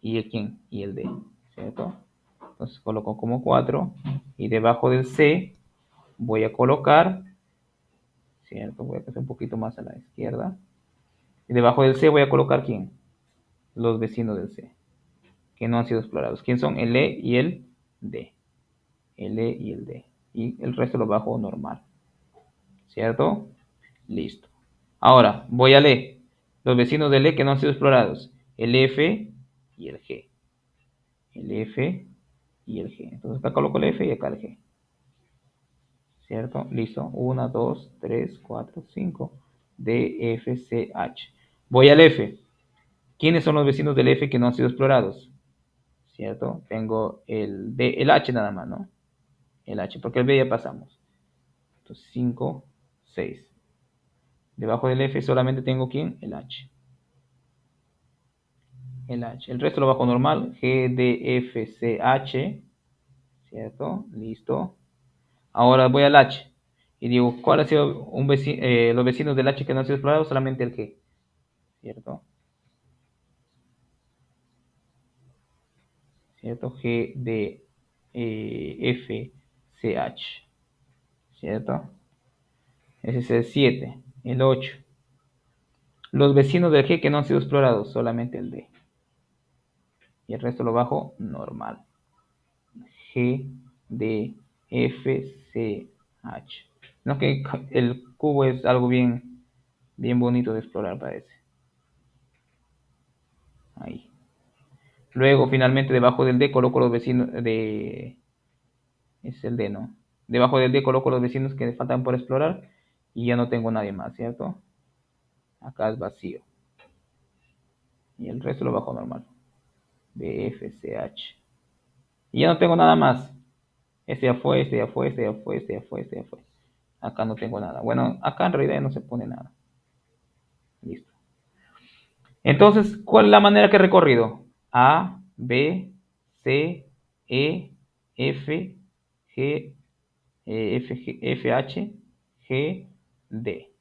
y el quién y el D, ¿cierto? Entonces coloco como 4 y debajo del C voy a colocar, ¿cierto? Voy a hacer un poquito más a la izquierda. Y debajo del C voy a colocar quién? Los vecinos del C, que no han sido explorados. ¿Quién son? El E y el D. El E y el D. Y el resto lo bajo normal, ¿cierto? Listo. Ahora, voy a E. Los vecinos del E que no han sido explorados. El F y el G. El F y el G. Entonces acá coloco el F y acá el G. ¿Cierto? Listo. 1, 2, 3, 4, 5. D, F, C, H. Voy al F. ¿Quiénes son los vecinos del F que no han sido explorados? ¿Cierto? Tengo el D, el H nada más, ¿no? El H, porque el B ya pasamos. Entonces 5, 6. Debajo del F solamente tengo ¿quién? El H. El H. El resto lo bajo normal. G, D, F, C, H. ¿Cierto? Listo. Ahora voy al H. Y digo, ¿cuál ha sido los vecinos del H que no han sido explorados? Solamente el G. ¿Cierto? ¿Cierto? G, D, F, C, H. ¿Cierto? Ese es el 7. El 8. Los vecinos del G que no han sido explorados, solamente el D. Y el resto lo bajo normal. G, D, F, C, H. No que el cubo es algo bien, bien bonito de explorar, parece. Ahí. Luego, finalmente, debajo del D coloco los vecinos de... Es el D, ¿no? Debajo del D coloco los vecinos que faltan por explorar y ya no tengo nadie más, ¿cierto? Acá es vacío. Y el resto lo bajo normal. D, F, C, H. Y ya no tengo nada más. Este ya fue, este ya fue, este ya fue, este ya fue, este ya fue. Acá no tengo nada. Bueno, acá en realidad no se pone nada. Listo. Entonces, ¿cuál es la manera que he recorrido? A, B, C, E, F, G, F, G, F, H, G, D.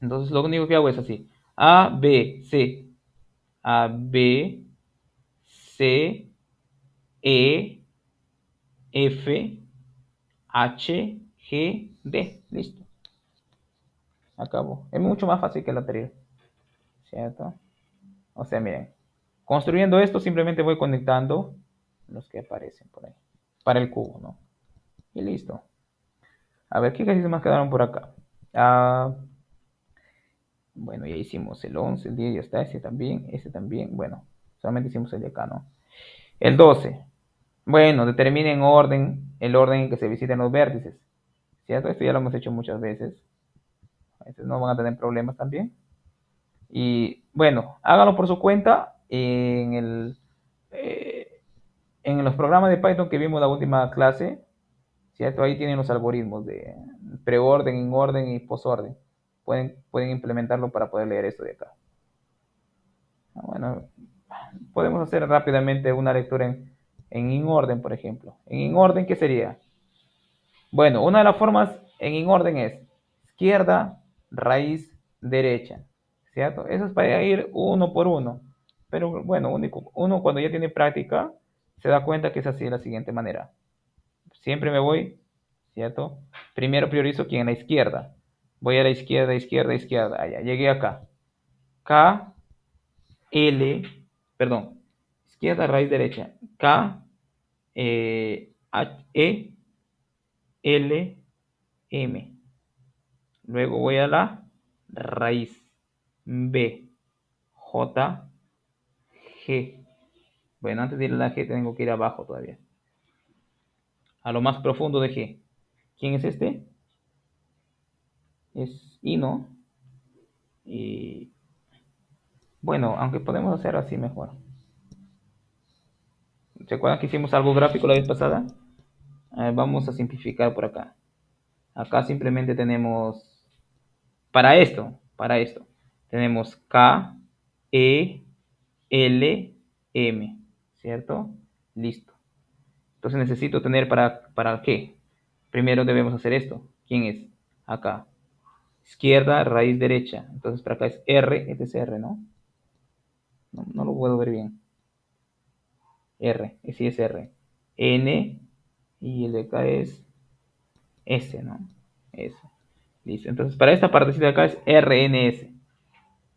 Entonces, lo único que hago es así. A, B, C. A, B, C, E, F, H, G, D. Listo. Acabó. Es mucho más fácil que la anterior. ¿Cierto? O sea, miren. Construyendo esto, simplemente voy conectando los que aparecen por ahí. Para el cubo, ¿no? Y listo. A ver, ¿qué ejercicios más quedaron por acá? Ah, bueno, ya hicimos el 11, el 10, ya está. Ese también, ese también. Bueno, solamente hicimos el de acá, ¿no? El 12. Bueno, determine en orden el orden en que se visiten los vértices. ¿Cierto? Esto ya lo hemos hecho muchas veces. A veces no van a tener problemas también. Y bueno, háganlo por su cuenta eh, en los programas de Python que vimos la última clase, ¿cierto? Ahí tienen los algoritmos de preorden, in orden y posorden. Pueden implementarlo para poder leer esto de acá. Bueno, podemos hacer rápidamente una lectura en in orden, por ejemplo. En in orden, ¿qué sería? Bueno, una de las formas en in orden es izquierda, raíz, derecha, ¿cierto? Eso es para ir uno por uno. Pero bueno, uno cuando ya tiene práctica se da cuenta que es así de la siguiente manera. Siempre me voy, ¿cierto? Primero priorizo quién, en la izquierda. Voy a la izquierda, izquierda, izquierda. Allá, llegué acá. K, L, perdón, izquierda, raíz derecha. K, H, E, L, M. Luego voy a la raíz. B, J, G. Bueno, antes de ir a la G tengo que ir abajo todavía. A lo más profundo de G. ¿Quién es este? Es I, ¿no? Y bueno, aunque podemos hacer así mejor. ¿Se acuerdan que hicimos algo gráfico la vez pasada? Vamos a simplificar por acá. Acá simplemente tenemos, para esto, tenemos K, E, L, M, ¿cierto? Listo. Entonces necesito tener ¿para qué? Primero debemos hacer esto. ¿Quién es? Acá. Izquierda, raíz derecha. Entonces para acá es R, este es R, ¿no? No lo puedo ver bien. R, sí es R. N, y el de acá es S, ¿no? Eso. Listo. Entonces para esta partecita de acá es RNS.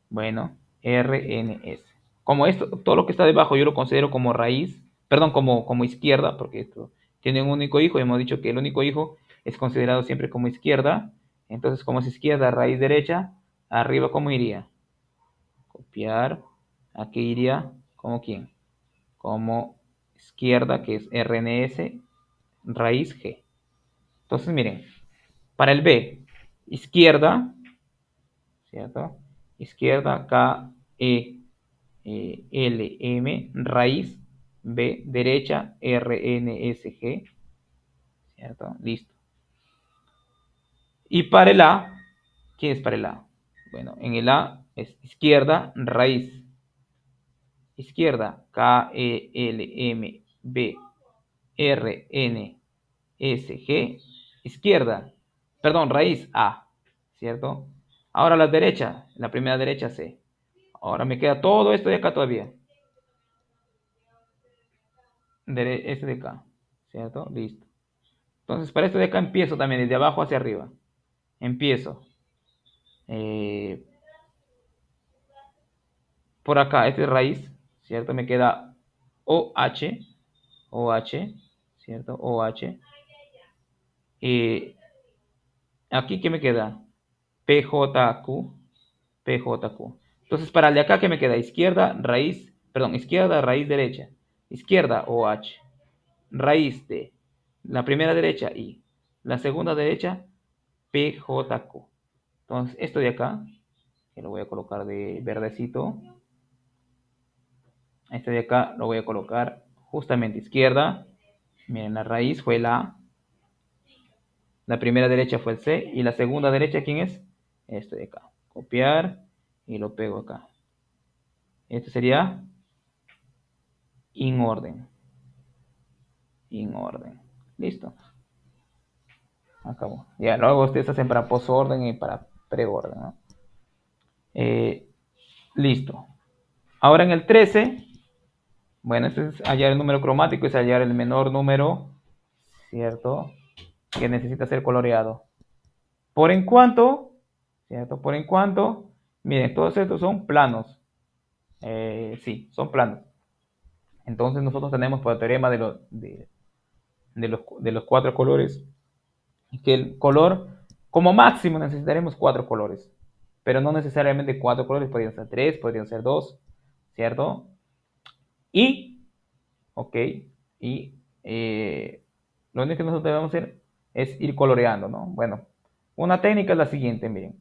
Bueno, RNS. Como esto, todo lo que está debajo yo lo considero como raíz, perdón, como izquierda, porque esto tiene un único hijo y hemos dicho que el único hijo es considerado siempre como izquierda. Entonces, como es izquierda, raíz derecha, arriba, ¿cómo iría? Copiar. Aquí iría, ¿como quién? Como izquierda, que es RNS, raíz G. Entonces, miren, para el B, izquierda, ¿cierto? Izquierda, K, E, L, M, raíz, B, derecha, R, N, S, G, ¿cierto? Listo. Y para el A, ¿quién es para el A? Bueno, en el A es izquierda, raíz, izquierda, K, E, L, M, B, R, N, S, G, izquierda, perdón, raíz A, ¿cierto? Ahora la derecha, la primera derecha C. Ahora me queda todo esto de acá todavía. Este de acá, ¿cierto? Listo. Entonces, para esto de acá empiezo también desde abajo hacia arriba. Empiezo eh, por acá, este es raíz, ¿cierto? Me queda OH, OH, ¿cierto? OH. Aquí, ¿qué me queda? PJQ, PJQ. Entonces, para el de acá, ¿qué me queda? Izquierda, raíz, perdón, izquierda, raíz derecha. Izquierda, OH. Raíz de la primera derecha, I. La segunda derecha, PJQ. Entonces, esto de acá, que lo voy a colocar de verdecito. Este de acá lo voy a colocar justamente izquierda. Miren, la raíz fue la A. La primera derecha fue el C. Y la segunda derecha, ¿quién es? Este de acá. Copiar y lo pego acá. Este sería in orden. In orden. Listo. Acabó. Ya, luego ustedes hacen para posorden y para preorden, ¿no? Eh, listo. Ahora en el 13, bueno, este es hallar el número cromático, es hallar el menor número, ¿cierto? Que necesita ser coloreado. Por en cuanto, ¿cierto? Por en cuanto, miren, todos estos son planos. Sí, son planos. Entonces nosotros tenemos por el teorema de los cuatro colores, que el color, como máximo necesitaremos cuatro colores. Pero no necesariamente cuatro colores, podrían ser tres, podrían ser dos, ¿cierto? Y, ok, y lo único que nosotros debemos hacer es ir coloreando, ¿no? Bueno, una técnica es la siguiente, miren.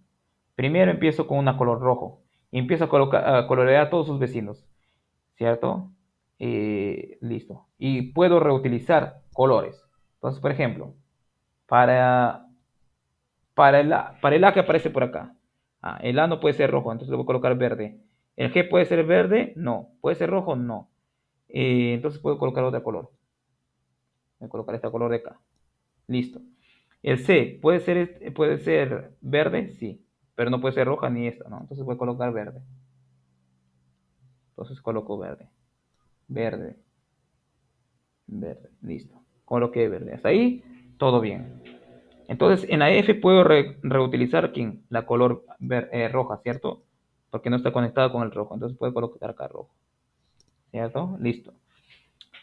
Primero empiezo con una color rojo y empiezo a colorear a todos sus vecinos, ¿cierto? Listo. Y puedo reutilizar colores. Entonces, por ejemplo, para, para el A que aparece por acá. El A no puede ser rojo, entonces le voy a colocar verde. ¿El G puede ser verde? No. ¿Puede ser rojo? No. Entonces puedo colocar otro color. Voy a colocar este color de acá. Listo. El C puede ser verde, sí, pero no puede ser roja ni esta, ¿no? Entonces voy a colocar verde. Entonces coloco verde, verde, verde, listo. Coloqué verde. Hasta ahí, todo bien. Entonces en la F puedo reutilizar ¿quién? La color roja, ¿cierto? Porque no está conectada con el rojo. Entonces puedo colocar acá rojo, ¿cierto? Listo.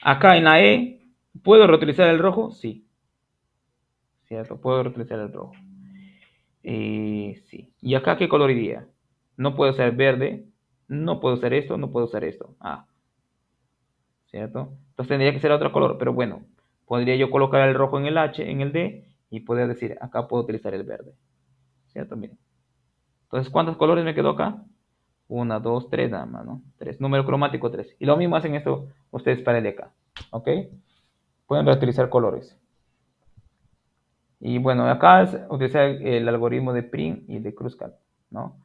Acá en la E, ¿puedo reutilizar el rojo? Sí, ¿cierto? Puedo reutilizar el rojo. Sí. ¿Y acá qué color iría? No puedo usar verde, no puedo usar esto, no puedo usar esto. Ah, ¿cierto? Entonces tendría que ser otro color, pero bueno, podría yo colocar el rojo en el H, en el D, y poder decir, acá puedo utilizar el verde, ¿cierto? Miren. Entonces, ¿cuántos colores me quedó acá? Una, dos, tres nada más, ¿no? Tres. Número cromático, tres. Y lo mismo hacen esto ustedes para el de acá, ¿ok? Pueden reutilizar colores. Y bueno, acá es utilizar el algoritmo de Prim y de Kruskal, ¿no?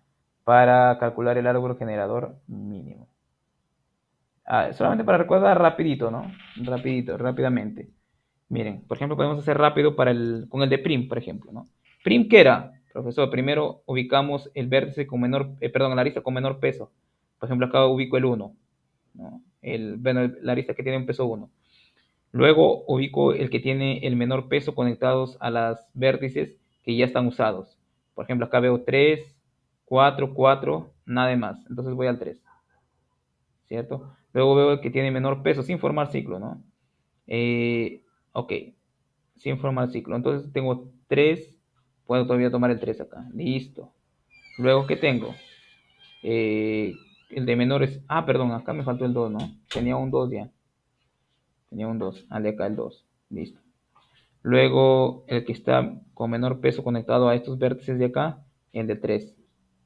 Para calcular el árbol generador mínimo. Solamente para recordar rapidito, ¿no? Rapidito, rápidamente. Miren, por ejemplo, podemos hacer rápido con el de prim, por ejemplo, ¿no? Prim, ¿qué era? Profesor, primero ubicamos el vértice con menor, perdón, la arista con menor peso. Por ejemplo, acá ubico el 1, ¿no? Bueno, la arista que tiene un peso 1. Luego ubico el que tiene el menor peso conectados a las vértices que ya están usados. Por ejemplo, acá veo 3, 4, 4, nada más. Entonces voy al 3, ¿cierto? Luego veo el que tiene menor peso sin formar ciclo, ¿no? Ok, sin formar ciclo. Entonces tengo 3, puedo todavía tomar el 3 acá. Listo. Luego, ¿qué tengo? El de menores. Perdón, acá me faltó el 2, ¿no? Tenía un 2 ya. Tenía un 2. De acá el 2. Listo. Luego, el que está con menor peso conectado a estos vértices de acá, el de 3,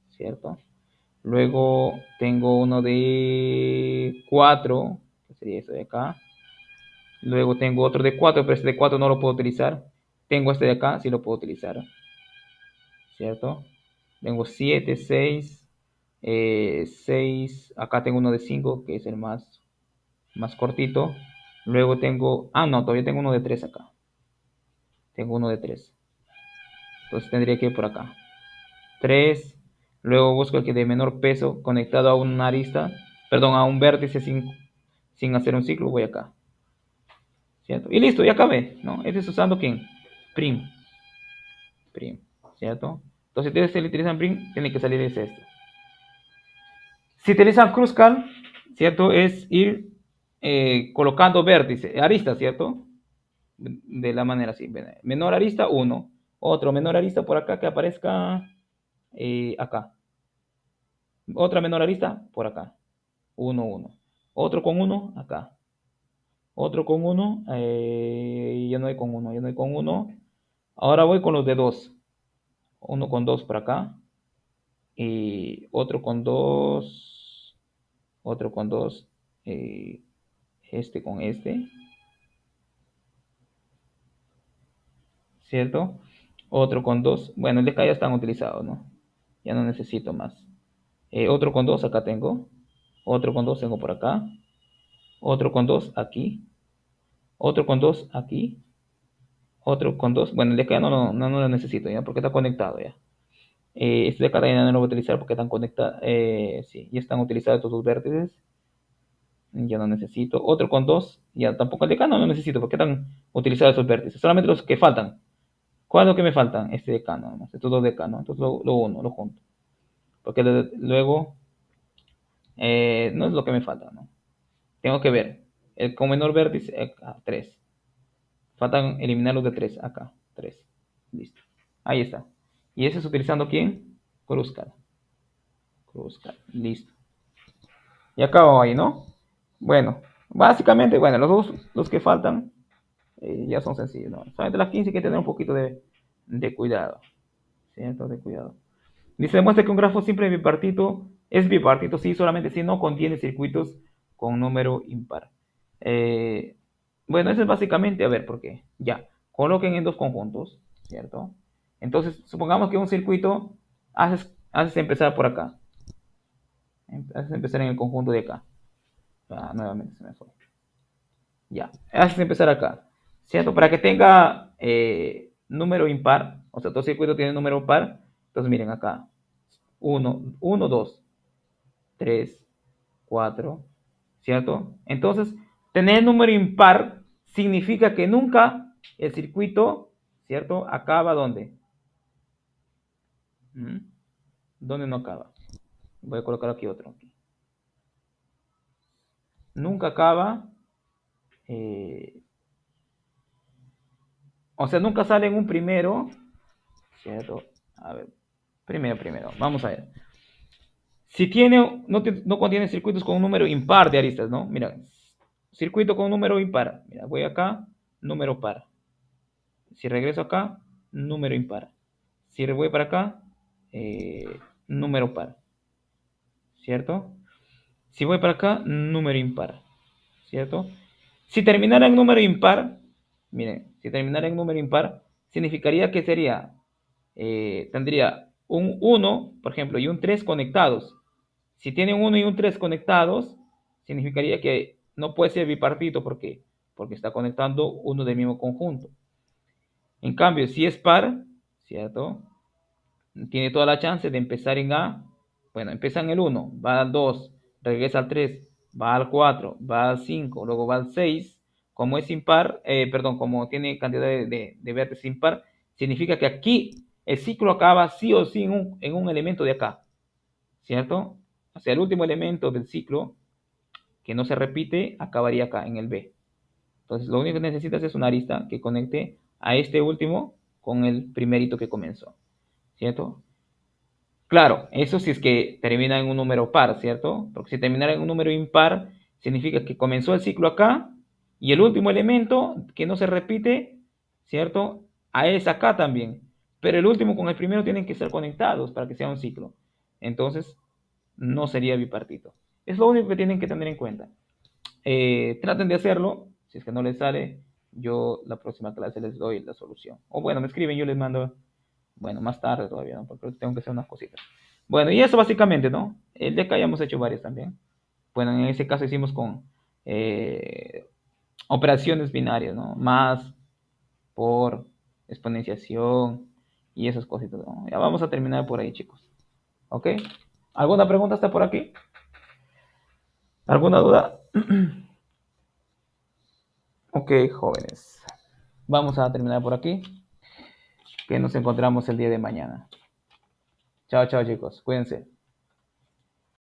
¿cierto? Luego tengo uno de 4, que sería este de acá. Luego tengo otro de 4, pero este de 4 no lo puedo utilizar. Tengo este de acá, sí lo puedo utilizar, ¿cierto? Tengo 7, 6, 6. Acá tengo uno de 5, que es el más cortito. Luego tengo, no, todavía tengo uno de 3 acá. Tengo uno de 3. Entonces tendría que ir por acá. 3. Luego busco el que de menor peso conectado a una arista, perdón, a un vértice sin hacer un ciclo, voy acá. ¿Cierto? Y listo, ya acabé, ¿no? Este es usando ¿quién? Prim. Prim, ¿cierto? Entonces, si ustedes utilizan Prim, tiene que salir esto. Si utilizan Kruskal, ¿cierto? Es ir colocando vértices, aristas, ¿cierto? De la manera así. Menor arista, 1. Otro menor arista por acá que aparezca acá. Otra menor arista por acá. 1, 1. Otro con 1 acá. Otro con 1. Ya no hay con 1. Ya no hay con 1. Ahora voy con los de 2. Uno con 2 por acá. Y otro con 2. Otro con 2. Este con este. ¿Cierto? Otro con 2. Bueno, el de acá ya están utilizados, ¿no? Ya no necesito más. Otro con 2 acá tengo. Otro con 2 tengo por acá. Otro con 2 aquí. Otro con 2 aquí. Otro con 2. Bueno, el de acá no lo necesito ya porque está conectado ya. Este de acá ya no lo voy a utilizar porque están conectados. Sí, ya están utilizados estos dos vértices. Ya no necesito. Otro con 2. Ya tampoco el de acá no lo necesito porque están utilizados estos vértices. Solamente los que faltan. ¿Cuál es lo que me faltan? Este de acá nada más. Estos dos de acá, ¿no? Entonces lo uno, lo junto. Porque luego no es lo que me falta, ¿no? Tengo que ver. El con menor vértice, acá, 3. Faltan eliminar los de 3 acá. 3. Listo. Ahí está. ¿Y ese es utilizando quién? Kruskal. Kruskal. Listo. Y acabo ahí, ¿no? Bueno, básicamente, bueno, los que faltan ya son sencillos, ¿no? Solamente las 15 hay que tener un poquito de cuidado. ¿Cierto? De cuidado. Dice, demuestra que un grafo simple bipartito es bipartito, sí, solamente si no contiene circuitos con número impar. Eh, bueno, eso es básicamente, a ver, ¿por qué? Ya, coloquen en dos conjuntos, ¿cierto? Entonces, supongamos que un circuito haces empezar por acá. Haces empezar en el conjunto de acá. Nuevamente se me fue. Ya, haces empezar acá, ¿cierto? Para que tenga número impar, o sea, todo circuito tiene número par. Entonces, miren acá, 1, 2, 3, 4, ¿cierto? Entonces, tener número impar significa que nunca el circuito, ¿cierto? Acaba ¿dónde? ¿Mm? ¿Dónde no acaba? Voy a colocar aquí otro. Nunca acaba, eh, o sea, nunca sale en un primero, ¿cierto? A ver, primero, vamos a ver. Si tiene, no contiene circuitos con un número impar de aristas, ¿no? Mira, circuito con un número impar. Mira, voy acá, número par. Si regreso acá, número impar. Si voy para acá, número par, ¿cierto? Si voy para acá, número impar, ¿cierto? Si terminara en número impar, miren, si terminara en número impar, significaría que sería, tendría un uno, por ejemplo, y un 3 conectados. Si tiene un 1 y un 3 conectados, significaría que no puede ser bipartito porque está conectando uno del mismo conjunto. En cambio, si es par, ¿cierto? Tiene toda la chance de empezar en A. Bueno, empieza en el 1, va al 2, regresa al 3, va al 4, va al 5, luego va al 6. Como es impar, perdón, como tiene cantidad de vértices impar, significa que aquí el ciclo acaba sí o sí en un elemento de acá, ¿cierto? O sea, el último elemento del ciclo que no se repite acabaría acá en el B. Entonces, lo único que necesitas es una arista que conecte a este último con el primerito que comenzó, ¿cierto? Claro, eso si es que termina en un número par, ¿cierto? Porque si terminara en un número impar, significa que comenzó el ciclo acá y el último elemento que no se repite, ¿cierto? A es acá también. Pero el último con el primero tienen que ser conectados para que sea un ciclo. Entonces, no sería bipartito. Es lo único que tienen que tener en cuenta. Traten de hacerlo. Si es que no les sale, yo la próxima clase les doy la solución. O bueno, me escriben, yo les mando, bueno, más tarde todavía, ¿no? Porque tengo que hacer unas cositas. Bueno, y eso básicamente, ¿no? El de acá ya hemos hecho varios también. Bueno, en ese caso hicimos con eh, operaciones binarias, ¿no? Más, por, exponenciación y esas cositas, ¿no? Ya vamos a terminar por ahí, chicos. ¿Ok? ¿Alguna pregunta está por aquí? ¿Alguna duda? Ok, jóvenes. Vamos a terminar por aquí. Que nos encontramos el día de mañana. Chao, chao, chicos. Cuídense.